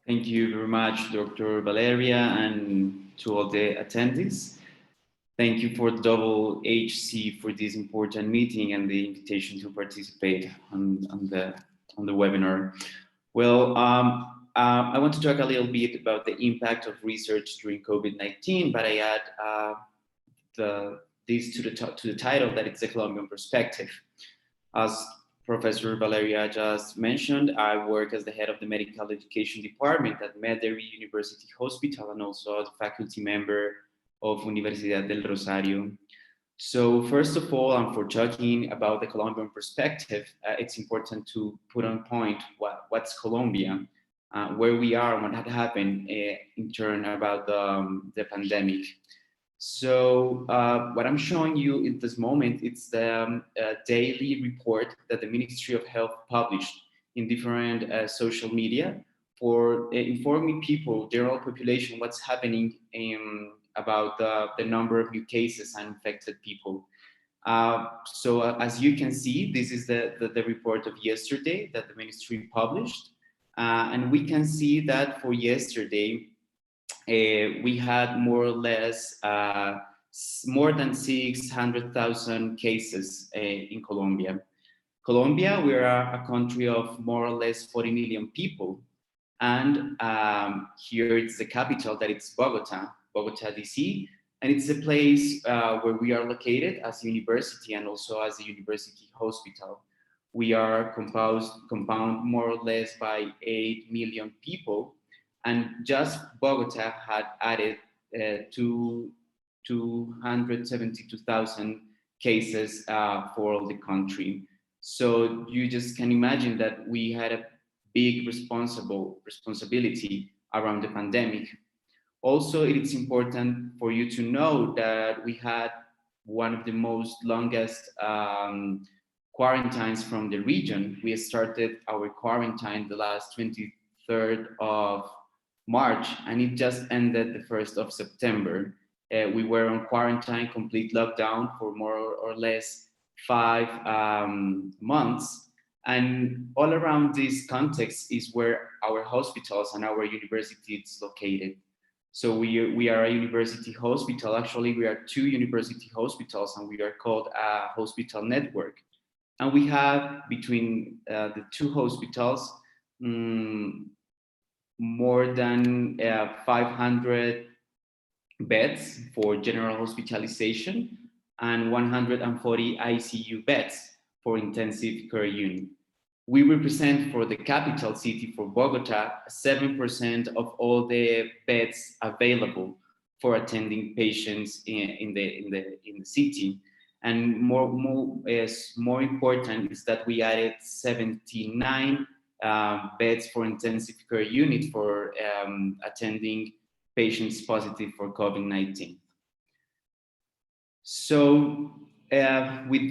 Thank you very much, Dr. Valeria, and to all the attendees. Thank you for AAHC for this important meeting and the invitation to participate on the webinar. Well, I want to talk a little bit about the impact of research during COVID-19, but I add this to the title, that it's a Colombian perspective. As Professor Valeria just mentioned, I work as the head of the medical education department at Medellin University Hospital and also as a faculty member of Universidad del Rosario. So first of all, and for talking about the Colombian perspective, it's important to put on point what's Colombia, where we are and what had happened in turn about the pandemic. So what I'm showing you in this moment, it's the daily report that the Ministry of Health published in different social media for informing people, general population, what's happening about the number of new cases and infected people. So as you can see, this is the report of yesterday that the ministry published. And we can see that for yesterday, we had more or less more than 600,000 cases in Colombia. Colombia, we are a country of more or less 40 million people. And here it's the capital, that it's Bogota, DC. And it's a place where we are located as a university and also as a university hospital. We are compound more or less by 8 million people. And just Bogota had added 272,000 cases for all the country. So you just can imagine that we had a big responsibility around the pandemic. Also, it's important for you to know that we had one of the most longest quarantines from the region. We started our quarantine the last 23rd of March, and it just ended the 1st of September. We were on quarantine, complete lockdown for more or less 5 months. And all around this context is where our hospitals and our university is located. So we are a university hospital. Actually, we are 2 university hospitals, and we are called a hospital network. And we have between the 2 hospitals more than 500 beds for general hospitalization and 140 ICU beds for intensive care unit. We represent for the capital city, for Bogota, 7% of all the beds available for attending patients in the city. And more important is that we added 79 beds for intensive care unit for attending patients positive for COVID-19. So with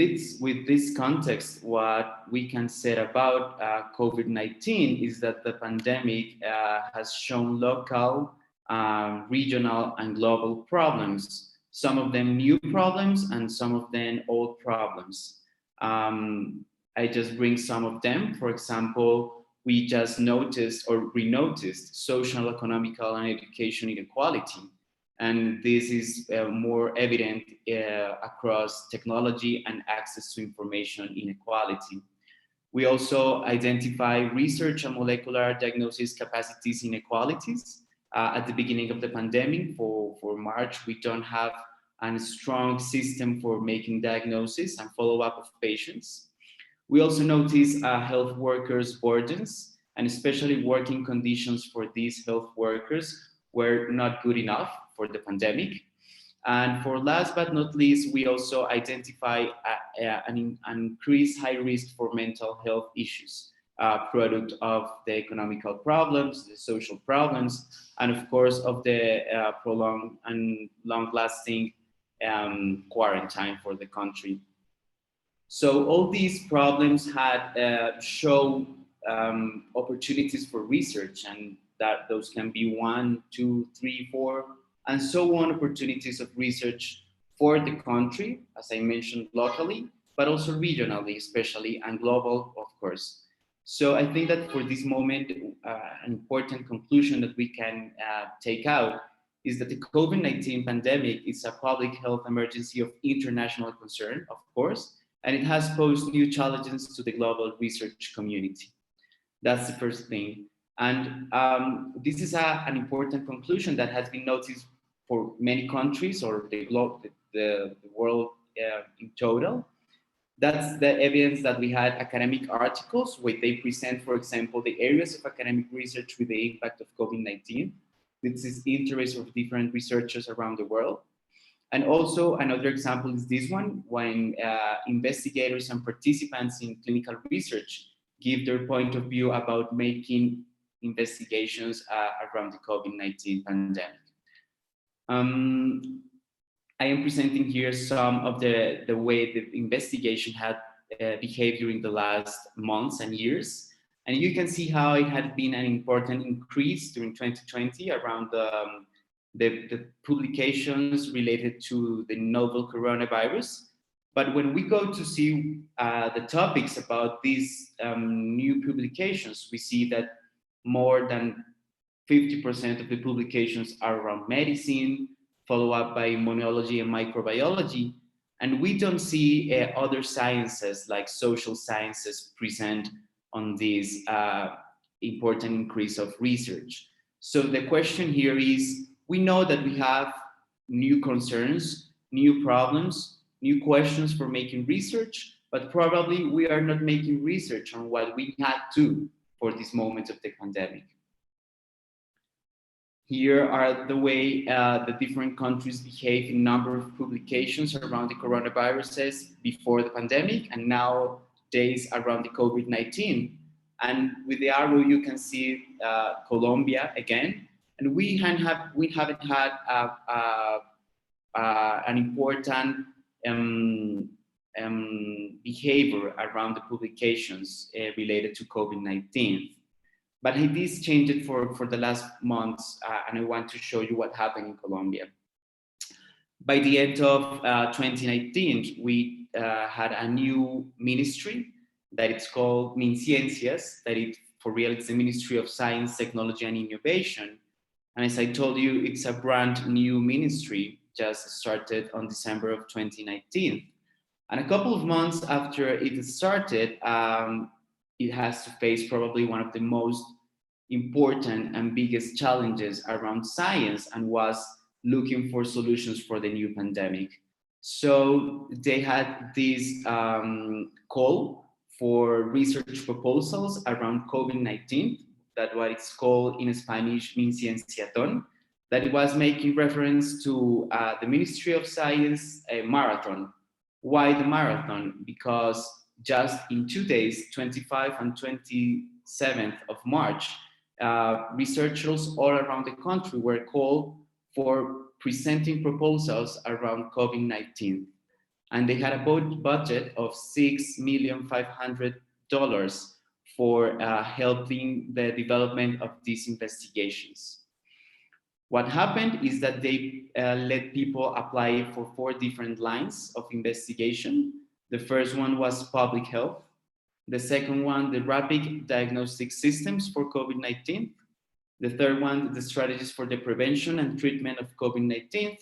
this context, what we can say about COVID-19 is that the pandemic has shown local, regional, and global problems. Some of them new problems and some of them old problems. I just bring some of them. For example, we just noticed or re-noticed social, economical, and education inequality. And this is more evident across technology and access to information inequality. We also identify research and molecular diagnosis capacities inequalities. At the beginning of the pandemic, for March, we don't have a strong system for making diagnosis and follow-up of patients. We also notice health workers' burdens, and especially working conditions for these health workers were not good enough for the pandemic. And for last but not least, we also identify an increased high risk for mental health issues, product of the economical problems, the social problems, and of course of the prolonged and long-lasting quarantine for the country. So all these problems had show opportunities for research, and that those can be 1, 2, 3, 4, and so on, opportunities of research for the country, as I mentioned, locally, but also regionally, especially, and global, of course. So I think that for this moment, an important conclusion that we can take out is that the COVID-19 pandemic is a public health emergency of international concern, of course, and it has posed new challenges to the global research community. That's the first thing. And this is an important conclusion that has been noticed for many countries or the globe, the world in total. That's the evidence that we had academic articles where they present, for example, the areas of academic research with the impact of COVID-19. This is interest of different researchers around the world. And also another example is this one, when investigators and participants in clinical research give their point of view about making investigations around the COVID-19 pandemic. I am presenting here some of the way the investigation had behaved during the last months and years. And you can see how it had been an important increase during 2020 around the publications related to the novel coronavirus. But when we go to see the topics about these new publications, we see that more than 50% of the publications are around medicine, followed up by immunology and microbiology. And we don't see other sciences like social sciences present on this important increase of research. So the question here is, we know that we have new concerns, new problems, new questions for making research, but probably we are not making research on what we had to for this moment of the pandemic. Here are the way the different countries behave in number of publications around the coronaviruses before the pandemic and nowadays around the COVID-19. And with the arrow, you can see Colombia again. And we haven't had an important behavior around the publications related to COVID-19. But it is changed for the last months, and I want to show you what happened in Colombia. By the end of 2019, we had a new ministry that it's called MinCiencias, that it, for real, it's the Ministry of Science, Technology, and Innovation. And as I told you, it's a brand new ministry, just started on December of 2019. And a couple of months after it started, it has to face probably one of the most important and biggest challenges around science, and was looking for solutions for the new pandemic. So they had this call for research proposals around COVID-19, that what it's called in Spanish MinCienciaton, that it was making reference to the Ministry of Science marathon. Why the marathon? Because just in 2 days, 25 and 27th of March, researchers all around the country were called for presenting proposals around COVID-19. And they had a budget of $6,500,000 for helping the development of these investigations. What happened is that they let people apply for 4 different lines of investigation. The first one was public health. The second one, the rapid diagnostic systems for COVID-19. The third one, the strategies for the prevention and treatment of COVID-19.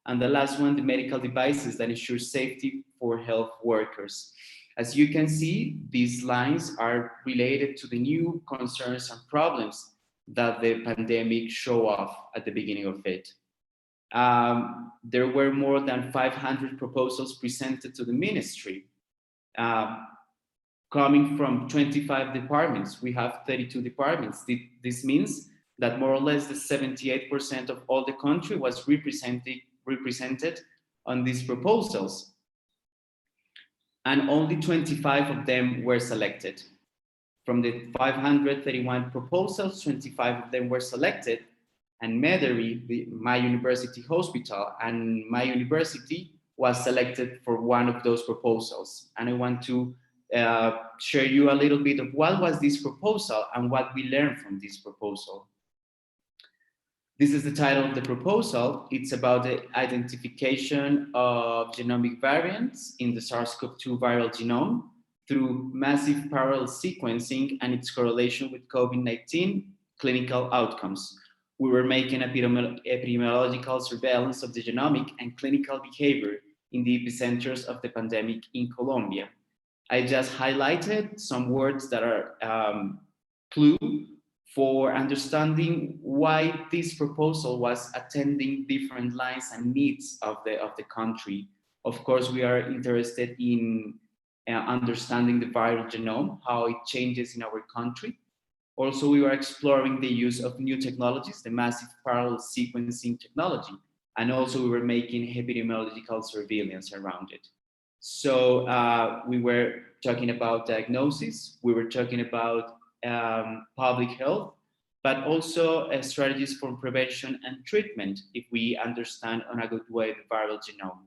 And the last one, the medical devices that ensure safety for health workers. As you can see, these lines are related to the new concerns and problems that the pandemic showed off at the beginning of it. There were more than 500 proposals presented to the ministry, coming from 25 departments. We have 32 departments. This means that more or less the 78% of all the country was represented on these proposals. And only 25 of them were selected. From the 531 proposals, 25 of them were selected, and Mederi, my university hospital, and my university was selected for one of those proposals. And I want to share you a little bit of what was this proposal and what we learned from this proposal. This is the title of the proposal. It's about the identification of genomic variants in the SARS-CoV-2 viral genome through massive parallel sequencing and its correlation with COVID-19 clinical outcomes. We were making epidemiological surveillance of the genomic and clinical behavior in the epicenters of the pandemic in Colombia. I just highlighted some words that are clue for understanding why this proposal was attending different lines and needs of the country. Of course, we are interested in understanding the viral genome, how it changes in our country. Also, we were exploring the use of new technologies, the massive parallel sequencing technology, and also we were making epidemiological surveillance around it. So we were talking about diagnosis, we were talking about public health, but also strategies for prevention and treatment if we understand on a good way the viral genome.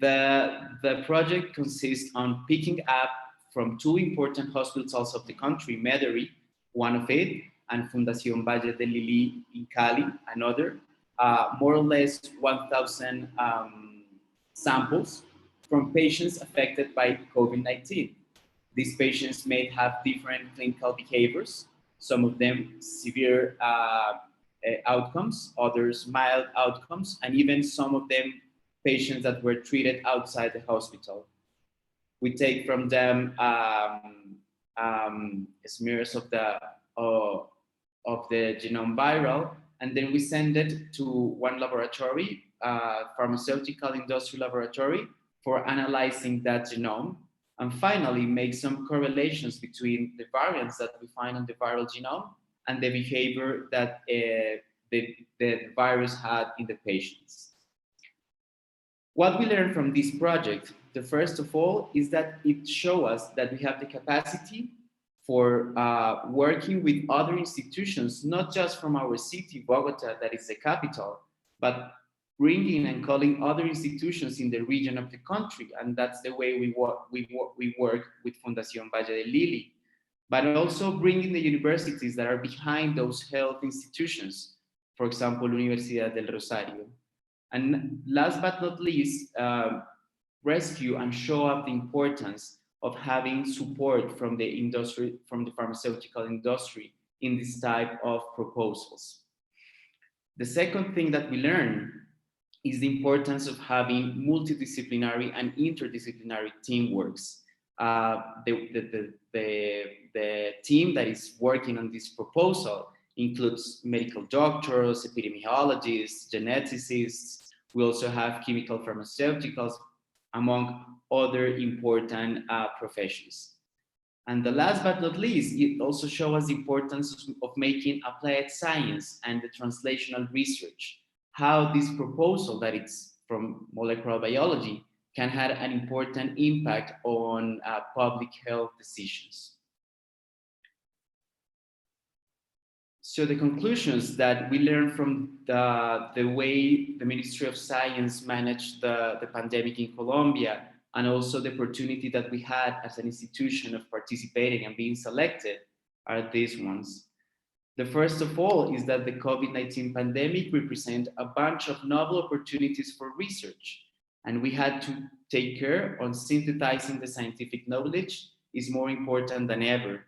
The project consists on picking up from two important hospitals of the country, Mederi, one of it, and Fundación Valle del Lili in Cali, another, more or less 1,000 samples from patients affected by COVID-19. These patients may have different clinical behaviors, some of them severe outcomes, others mild outcomes, and even some of them patients that were treated outside the hospital. We take from them smears of the genome viral, and then we send it to one laboratory, pharmaceutical industry laboratory, for analyzing that genome, and finally make some correlations between the variants that we find on the viral genome and the behavior that the virus had in the patients. What we learned from this project, the first of all, is that it shows us that we have the capacity for working with other institutions, not just from our city, Bogota, that is the capital, but bringing and calling other institutions in the region of the country. And that's the way we work with Fundación Valle del Lili, but also bringing the universities that are behind those health institutions, for example, Universidad del Rosario. And last but not least, rescue and show up the importance of having support from the industry, from the pharmaceutical industry in this type of proposals. The second thing that we learned is the importance of having multidisciplinary and interdisciplinary teamworks. The team that is working on this proposal includes medical doctors, epidemiologists, geneticists. We also have chemical pharmaceuticals, among other important professions. And the last but not least, it also shows us the importance of making applied science and the translational research, how this proposal that it's from molecular biology can have an important impact on public health decisions. So the conclusions that we learned from the way the Ministry of Science managed the pandemic in Colombia, and also the opportunity that we had as an institution of participating and being selected, are these ones. The first of all is that the COVID-19 pandemic represents a bunch of novel opportunities for research, and we had to take care on synthesizing the scientific knowledge is more important than ever.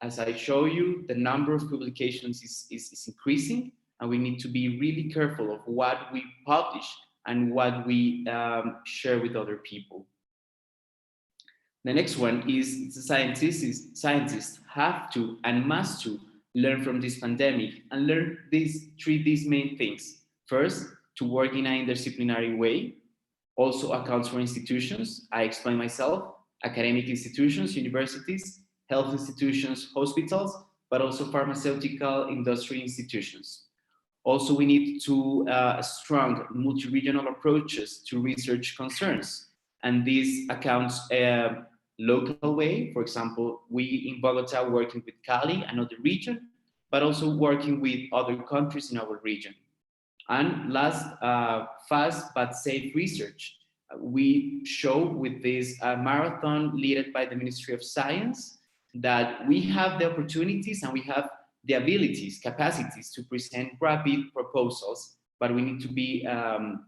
As I show you, the number of publications is increasing, and we need to be really careful of what we publish and what we share with other people. The next one is the scientists have to and must to learn from this pandemic and learn these main things. First, to work in an interdisciplinary way, also accounts for institutions. I explain myself, academic institutions, universities, health institutions, hospitals, but also pharmaceutical industry institutions. Also, we need to strong multi-regional approaches to research concerns. And this accounts a local way. For example, we in Bogota working with Cali, another region, but also working with other countries in our region. And last, fast but safe research. We show with this marathon led by the Ministry of Science that we have the opportunities and we have the abilities, capacities to present rapid proposals, but we need to be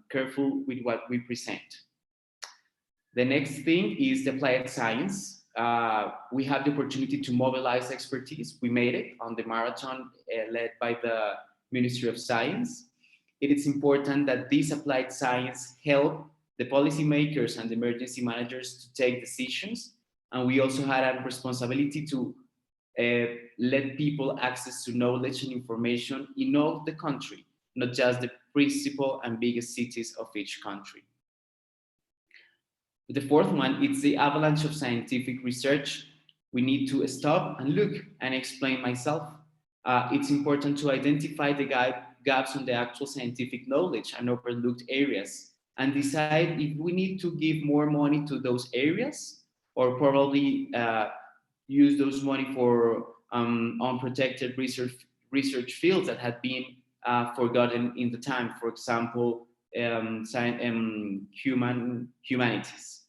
careful with what we present. The next thing is the applied science. We have the opportunity to mobilize expertise. We made it on the marathon led by the Ministry of Science. It is important that this applied science help the policymakers and the emergency managers to take decisions. And we also had a responsibility to let people access to knowledge and information in all the country, not just the principal and biggest cities of each country. The fourth one, it's the avalanche of scientific research. We need to stop and look and explain myself. It's important to identify the gaps on the actual scientific knowledge and overlooked areas and decide if we need to give more money to those areas or probably use those money for unprotected research fields that had been forgotten in the time. For example, humanities.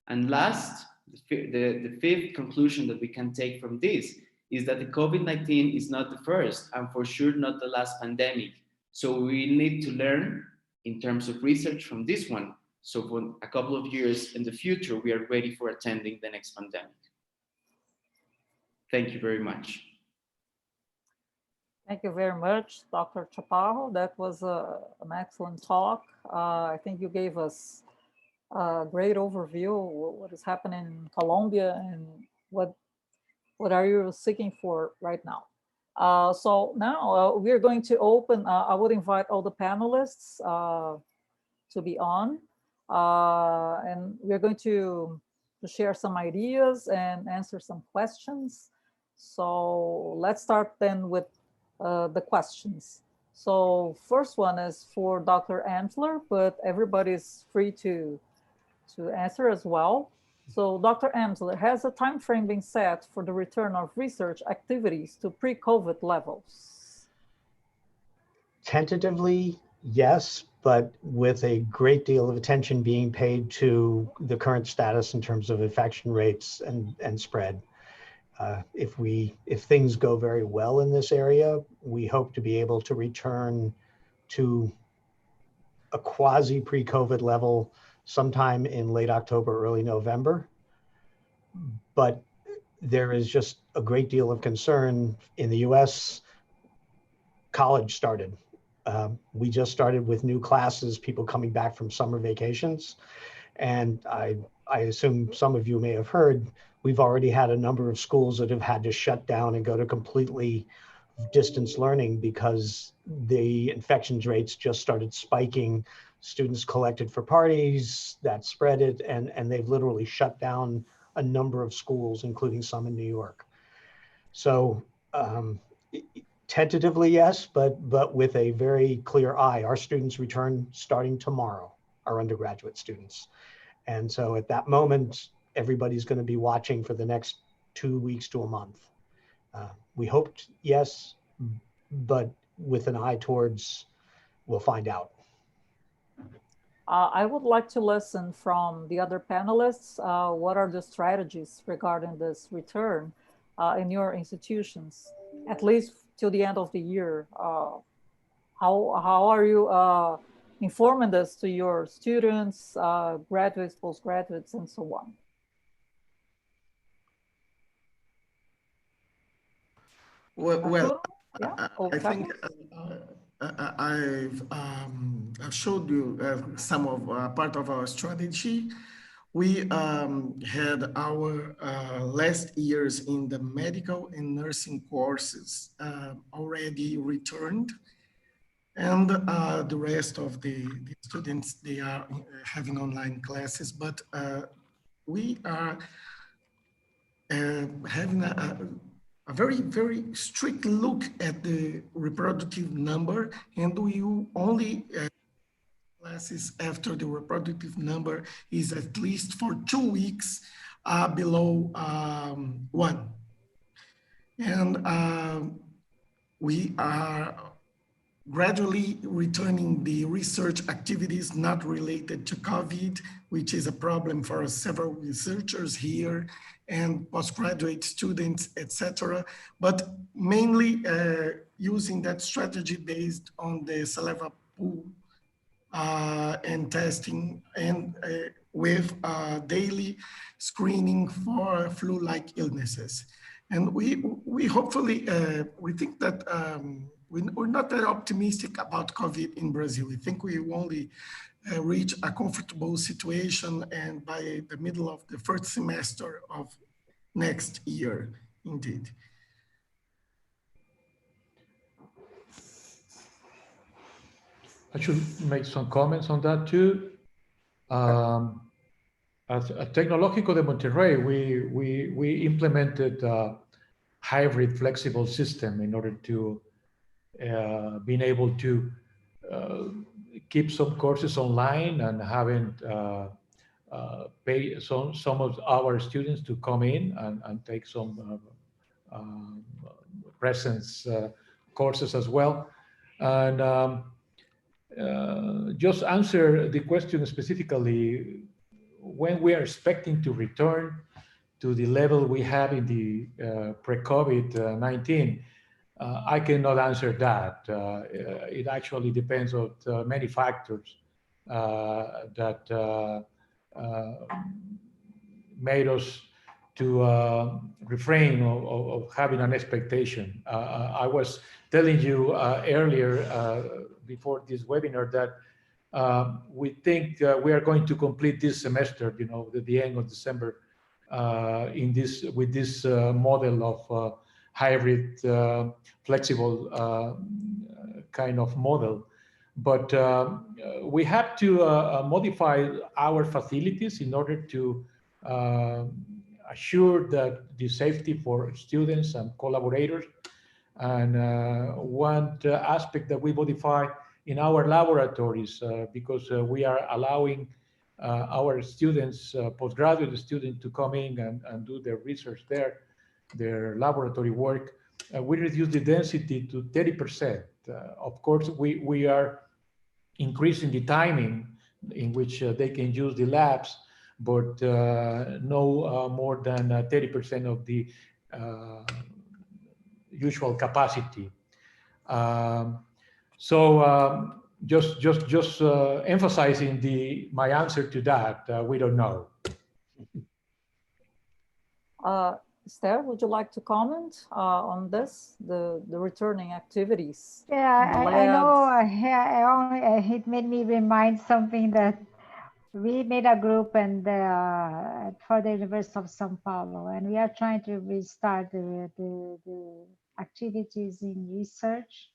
And last, the fifth conclusion that we can take from this is that the COVID-19 is not the first and for sure not the last pandemic. So we need to learn in terms of research from this one. So for a couple of years in the future, we are ready for attending the next pandemic. Thank you very much. Thank you very much, Dr. Chaparro. That was an excellent talk. I think you gave us a great overview of what is happening in Colombia and what are you seeking for right now. So now we're going to open, I would invite all the panelists to be on, and we're going to share some ideas and answer some questions. So let's start then with the questions. So first one is for Dr. Antler, but everybody's free to answer as well. So Dr. Antler, has a time frame been set for the return of research activities to pre-COVID levels? Tentatively, yes, but with a great deal of attention being paid to the current status in terms of infection rates and spread. If things go very well in this area, we hope to be able to return to a quasi pre-COVID level sometime in late October, early November. But there is just a great deal of concern in the US. College started. We just started with new classes, people coming back from summer vacations. And I assume some of you may have heard, we've already had a number of schools that have had to shut down and go to completely distance learning because the infections rates just started spiking. Students collected for parties, that spread it, and they've literally shut down a number of schools, including some in New York. So tentatively, yes, but with a very clear eye. Our students return starting tomorrow, our undergraduate students. And so at that moment, everybody's going to be watching for the next 2 weeks to a month. We hoped yes, but with an eye towards, we'll find out. I would like to listen from the other panelists. What are the strategies regarding this return in your institutions, at least till the end of the year? How are you informing this to your students, graduates, postgraduates, and so on? Well, yeah. I think I've showed you some of part of our strategy. We had our last years in the medical and nursing courses already returned. And the rest of the students, they are having online classes, but we are having a very, very strict look at the reproductive number, and we only classes after the reproductive number is at least for 2 weeks below 1. And we are gradually returning the research activities not related to COVID, which is a problem for several researchers here and postgraduate students, etc. But mainly using that strategy based on the saliva pool and testing and with daily screening for flu-like illnesses. And we hopefully, we think that we're not that optimistic about COVID in Brazil. We think we will only reach a comfortable situation and by the middle of the first semester of next year, indeed. I should make some comments on that too. At Tecnológico de Monterrey, we implemented a hybrid flexible system in order to being able to keep some courses online and having pay some of our students to come in and take some presence courses as well. And just answer the question specifically, when we are expecting to return to the level we had in the pre-COVID-19, I cannot answer that. It actually depends on many factors that made us to refrain of having an expectation. I was telling you earlier before this webinar that we think we are going to complete this semester, you know, at the end of December, with this model of hybrid, flexible kind of model. But we have to modify our facilities in order to assure that the safety for students and collaborators. And one aspect that we modify in our laboratories, because we are allowing our students, postgraduate students, to come in and do their research there, their laboratory work, we reduce the density to 30%. Of course, we are increasing the timing in which they can use the labs, but no more than 30% of the usual capacity. Just emphasizing my answer to that, we don't know. Esther, would you like to comment on this, the returning activities? Yeah, I know it made me remind something that we made a group and for the University of São Paulo, and we are trying to restart the activities in research.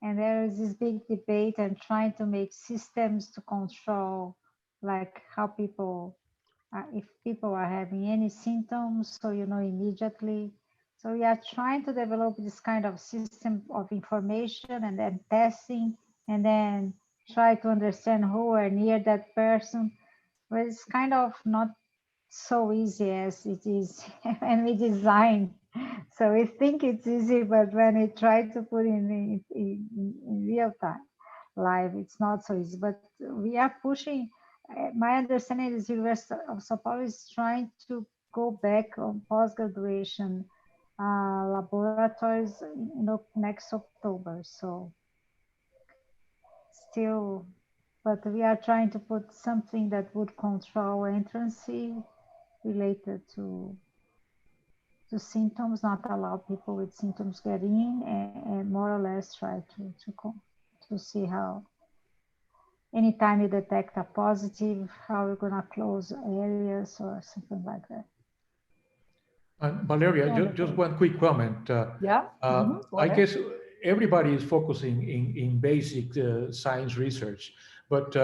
And there is this big debate and trying to make systems to control, like how people, if people are having any symptoms, so you know immediately. So we are trying to develop this kind of system of information and then testing, and then try to understand who are near that person. But it's kind of not so easy as it is when we design. So we think it's easy, but when we try to put in real time, live, it's not so easy. But we are pushing. My understanding is the University of São Paulo is trying to go back on post-graduation laboratories, you know, next October. So still, but we are trying to put something that would control entrance related to symptoms, not allow people with symptoms get in, and more or less try to see how anytime you detect a positive, how we're gonna close areas or something like that. Valeria, just one quick comment. I guess everybody is focusing in basic science research, but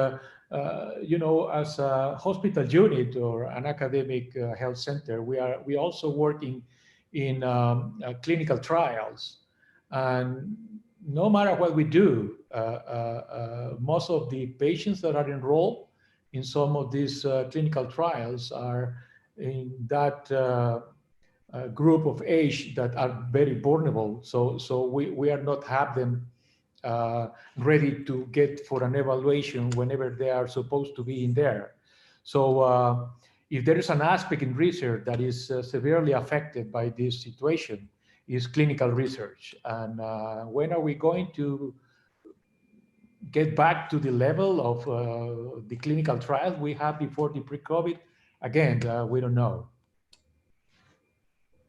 you know, as a hospital unit or an academic health center, we also working in clinical trials. And no matter what we do, most of the patients that are enrolled in some of these clinical trials are in that group of age that are very vulnerable. So we are not have them ready to get for an evaluation whenever they are supposed to be in there. So if there is an aspect in research that is severely affected by this situation, is clinical research. And when are we going to get back to the level of the clinical trials we had before the pre-COVID? Again, we don't know.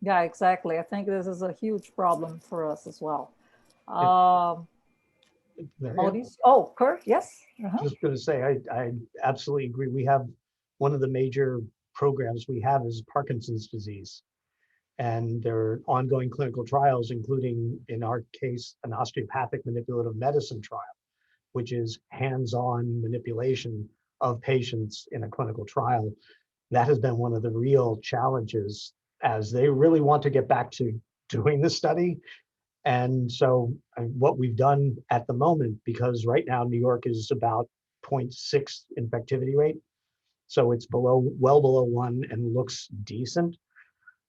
Yeah, exactly. I think this is a huge problem for us as well. Maurice? Oh, Kurt, yes. Just going to say, I absolutely agree. We have one of the major programs we have is Parkinson's disease. And there are ongoing clinical trials, including, in our case, an osteopathic manipulative medicine trial, which is hands-on manipulation of patients in a clinical trial. That has been one of the real challenges, as they really want to get back to doing this study. And so what we've done at the moment, because right now New York is about 0.6 infectivity rate, so it's below, well below 1 and looks decent.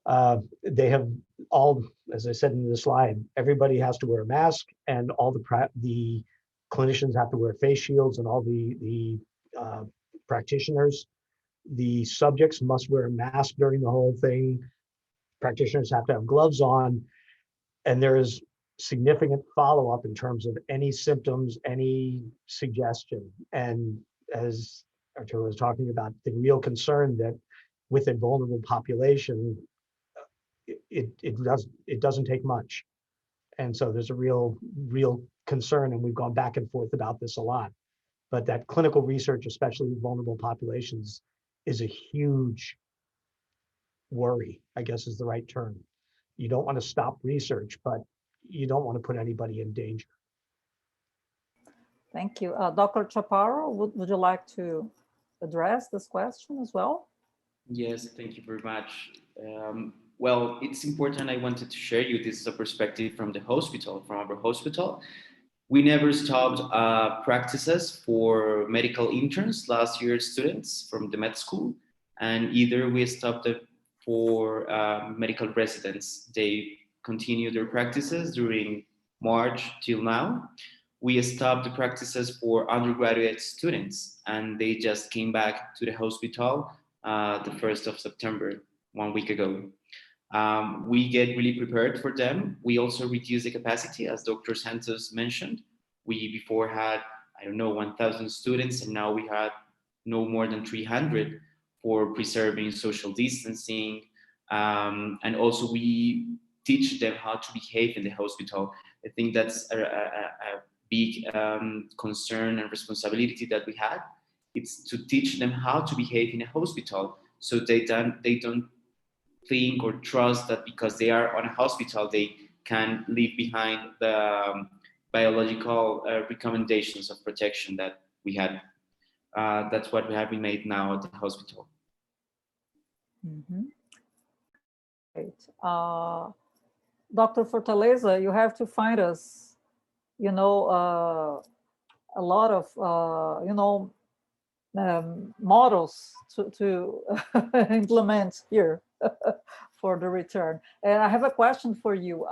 They have all, as I said in the slide, everybody has to wear a mask, and all the clinicians have to wear face shields, and all the practitioners. The subjects must wear a mask during the whole thing. Practitioners have to have gloves on, and there is significant follow-up in terms of any symptoms, any suggestion. And as Arturo was talking about, the real concern that with a vulnerable population, it doesn't take much. And so there's a real concern, and we've gone back and forth about this a lot. But that clinical research, especially with vulnerable populations, is a huge worry, I guess is the right term. You don't want to stop research, but you don't want to put anybody in danger. Thank you. Dr. Chaparro, would you like to address this question as well? Yes, thank you very much. Well, it's important. I wanted to share you, this is a perspective from the hospital, from our hospital. We never stopped practices for medical interns, last year students from the med school, and either we stopped it for medical residents. They continue their practices during March till now. We stopped the practices for undergraduate students, and they just came back to the hospital the 1st of September, 1 week ago. We get really prepared for them. We also reduce the capacity, as Dr. Santos mentioned. We before had, 1,000 students, and now we had no more than 300 for preserving social distancing. And also we teach them how to behave in the hospital. I think that's a big concern and responsibility that we had. It's to teach them how to behave in a hospital, so they don't think or trust that because they are on a hospital, they can leave behind the biological recommendations of protection that we had. That's what we have been made now at the hospital. Mm-hmm. Great. Dr. Fortaleza, you have to find us, a lot of, models to implement here for the return. And I have a question for you.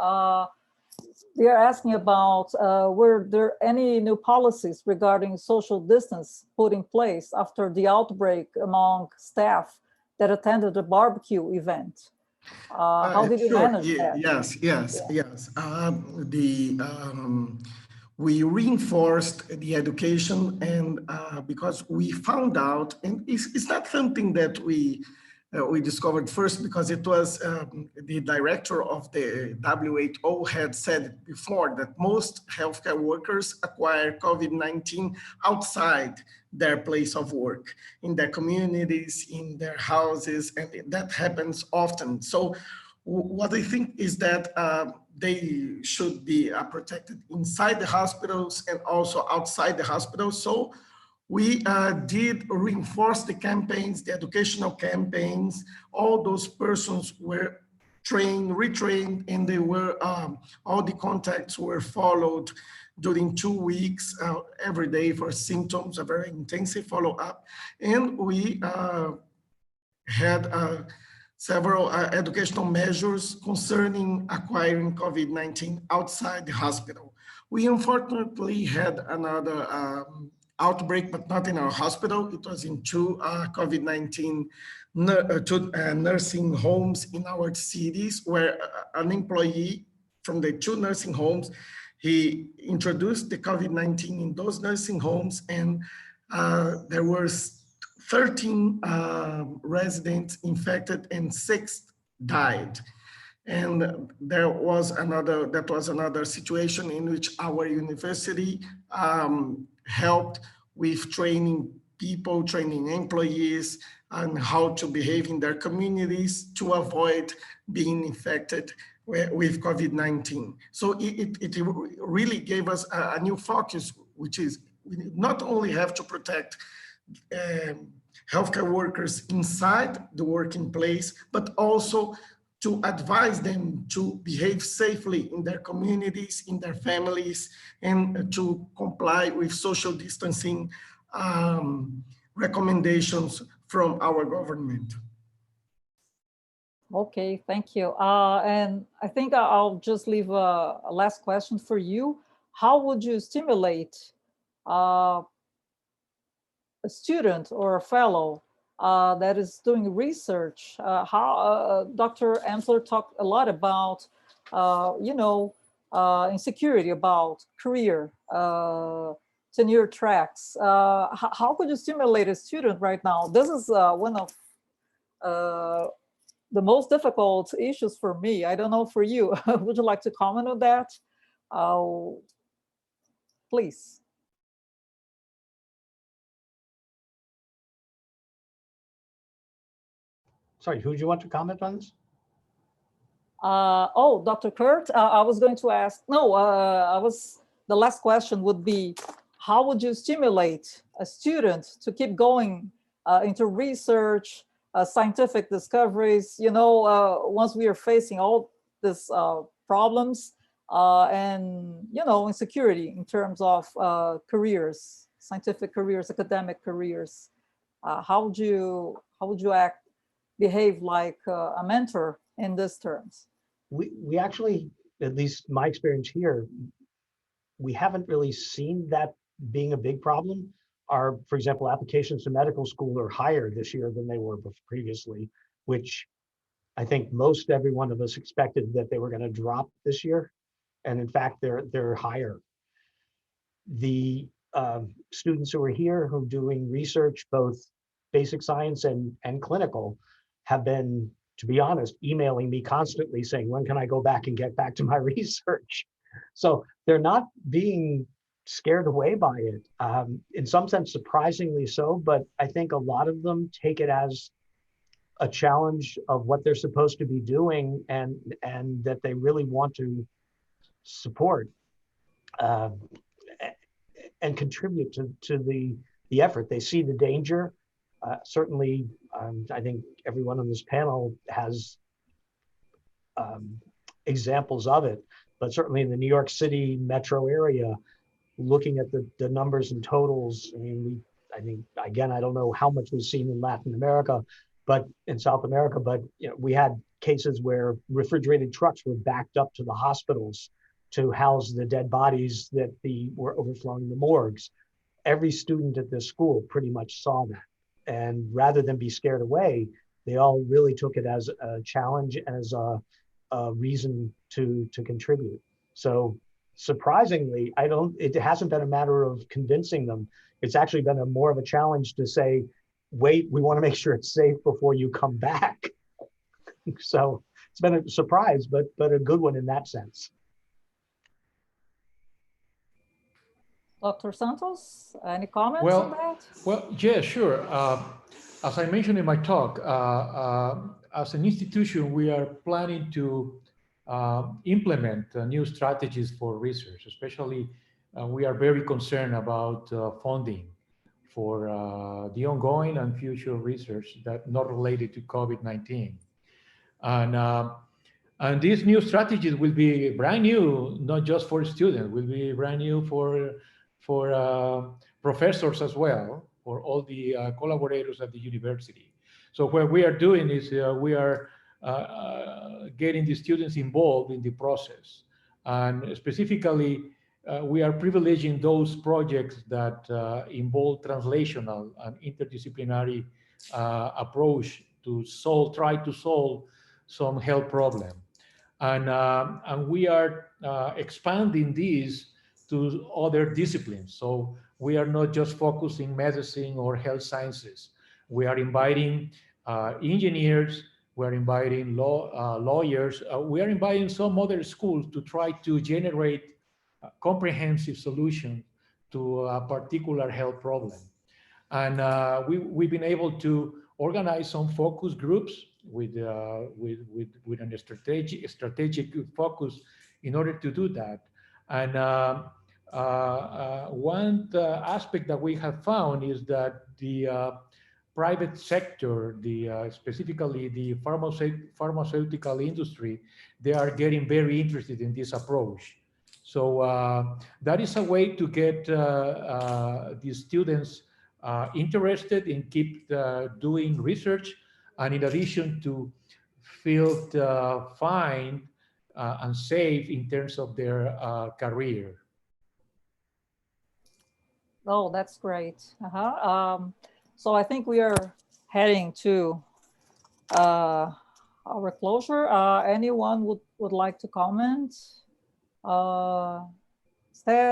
They're asking about, were there any new policies regarding social distance put in place after the outbreak among staff that attended the barbecue event? How did you manage that? Yes. We reinforced the education, and because we found out, and it's not something that we discovered first, because it was the director of the WHO had said before that most healthcare workers acquire COVID-19 outside their place of work, in their communities, in their houses, and that happens often. So what I think is that they should be protected inside the hospitals and also outside the hospitals. So we did reinforce the campaigns, the educational campaigns. All those persons were trained, retrained, and they were all the contacts were followed during 2 weeks, every day for symptoms, a very intensive follow-up. And we had several educational measures concerning acquiring COVID-19 outside the hospital. We unfortunately had another outbreak, but not in our hospital. It was in two COVID-19 nursing homes in our cities, where an employee from the two nursing homes, he introduced the COVID-19 in those nursing homes, and there were 13 residents infected and 6 died. And that was another situation in which our university helped with training people, training employees on how to behave in their communities to avoid being infected with COVID-19. So it really gave us a new focus, which is we not only have to protect healthcare workers inside the working place, but also to advise them to behave safely in their communities, in their families, and to comply with social distancing recommendations from our government. Okay, thank you. And I think I'll just leave a last question for you. How would you stimulate a student or a fellow that is doing research? How Dr. Amsler talked a lot about, insecurity about career, tenure tracks. How could you stimulate a student right now? This is one of the most difficult issues for me. I don't know for you. Would you like to comment on that? Please. Sorry, who do you want to comment on this? Dr. Kurt, I was going to ask, the last question would be, how would you stimulate a student to keep going into research, scientific discoveries, once we are facing all these problems and, insecurity in terms of careers, scientific careers, academic careers? How would you behave like a mentor in these terms? We actually, at least my experience here, we haven't really seen that being a big problem. For example, applications to medical school are higher this year than they were previously, which I think most every one of us expected that they were going to drop this year. And in fact, they're higher. The students who are here who are doing research, both basic science and clinical, have been, to be honest, emailing me constantly saying, when can I go back and get back to my research? So they're not being scared away by it. In some sense, surprisingly so, but I think a lot of them take it as a challenge of what they're supposed to be doing, and that they really want to support and contribute to the effort. They see the danger. Certainly, I think everyone on this panel has examples of it, but certainly in the New York City metro area, looking at the numbers and totals, I think, again, I don't know how much was seen in Latin America, but in South America, but we had cases where refrigerated trucks were backed up to the hospitals to house the dead bodies that were overflowing the morgues. Every student at this school pretty much saw that. And rather than be scared away, they all really took it as a challenge, as a reason to contribute. So surprisingly, it hasn't been a matter of convincing them. It's actually been more of a challenge to say, wait, we want to make sure it's safe before you come back. So it's been a surprise, but a good one in that sense. Dr. Santos, any comments on that? Well, yeah, sure. As I mentioned in my talk, as an institution, we are planning to implement new strategies for research. Especially, we are very concerned about funding for the ongoing and future research that not related to COVID-19. And And these new strategies will be brand new, not just for students, will be brand new for professors as well, for all the collaborators at the university. So what we are doing is we are getting the students involved in the process. And specifically, we are privileging those projects that involve translational and interdisciplinary approach to try to solve some health problem. And we are expanding these to other disciplines. So we are not just focusing medicine or health sciences. We are inviting engineers, we're inviting lawyers, we are inviting some other schools to try to generate a comprehensive solution to a particular health problem. And we've been able to organize some focus groups with a strategic focus in order to do that. And one aspect that we have found is that the private sector, specifically the pharmaceutical industry, they are getting very interested in this approach. So that is a way to get the students interested in keep doing research, and in addition to feel fine and safe in terms of their career. Oh, that's great. So I think we are heading to our closure. Anyone would like to comment? Esther,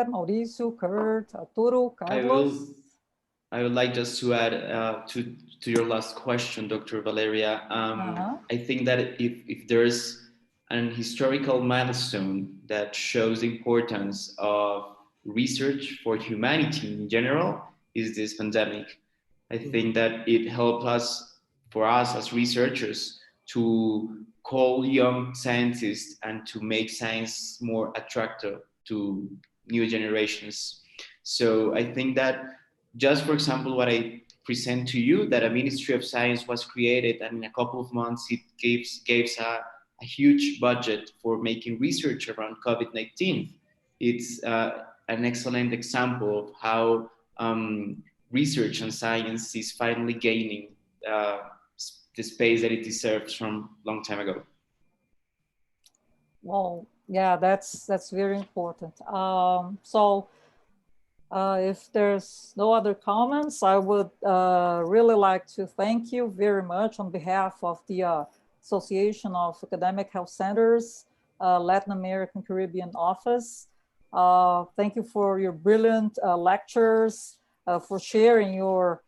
Mauricio, Kurt, Arturo, Carlos? I would like just to add to your last question, Dr. Valeria. I think that if there's an historical milestone that shows the importance of research for humanity in general, is this pandemic. I think that it helped us, for us as researchers, to call young scientists and to make science more attractive to new generations. So I think that just, for example, what I present to you, that a Ministry of Science was created, and in a couple of months it gives a huge budget for making research around COVID-19. It's an excellent example of how research and science is finally gaining the space that it deserves from a long time ago. Well, yeah, that's very important. If there's no other comments, I would really like to thank you very much on behalf of the Association of Academic Health Centers, Latin American Caribbean Office. Thank you for your brilliant lectures, for sharing your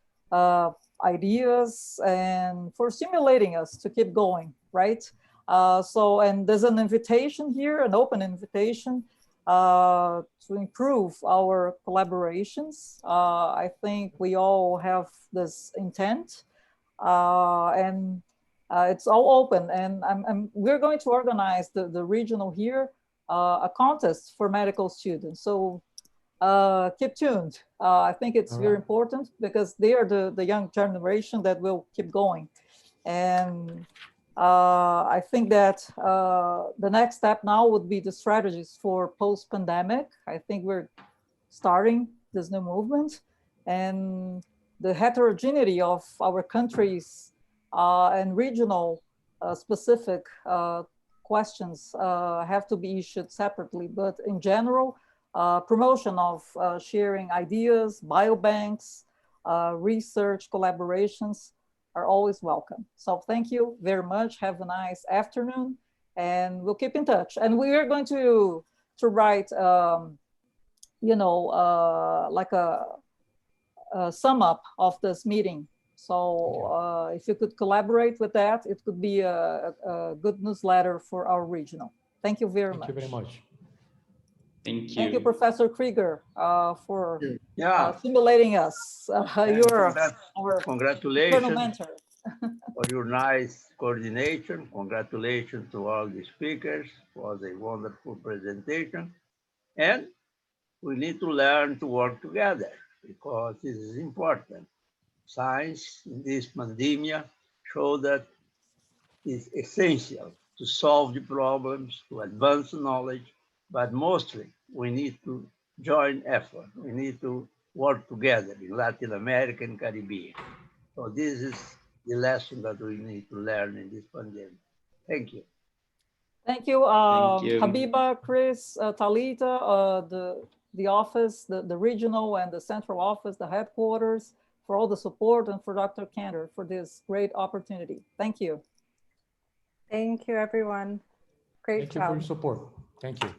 ideas, and for stimulating us to keep going, right? And there's an invitation here, an open invitation to improve our collaborations. I think we all have this intent, and it's all open. And we're going to organize the regional here, a contest for medical students. So keep tuned. I think it's very important because they are the young generation that will keep going. And I think that the next step now would be the strategies for post-pandemic. I think we're starting this new movement, and the heterogeneity of our countries and regional specific questions have to be issued separately. But in general, promotion of sharing ideas, biobanks, research collaborations are always welcome. So thank you very much. Have a nice afternoon, and we'll keep in touch. And we are going to write, like a sum up of this meeting. So if you could collaborate with that, it could be a good newsletter for our regional. Thank you very much. Thank you very much. Thank you. Thank you, Professor Krieger, for stimulating us. You're our congratulations mentor. for your nice coordination. Congratulations to all the speakers for the wonderful presentation. And we need to learn to work together because this is important. Science in this pandemic show that it's essential to solve the problems, to advance knowledge, but mostly we need to join effort. We need to work together in Latin America and Caribbean. So this is the lesson that we need to learn in this pandemic. Thank you. Thank you, Thank you. Habiba, Chris, Talita, the office, the regional and the central office, the headquarters, for all the support, and for Dr. Cantor for this great opportunity. Thank you. Thank you, everyone. Great Thank job. you for your support. Thank you.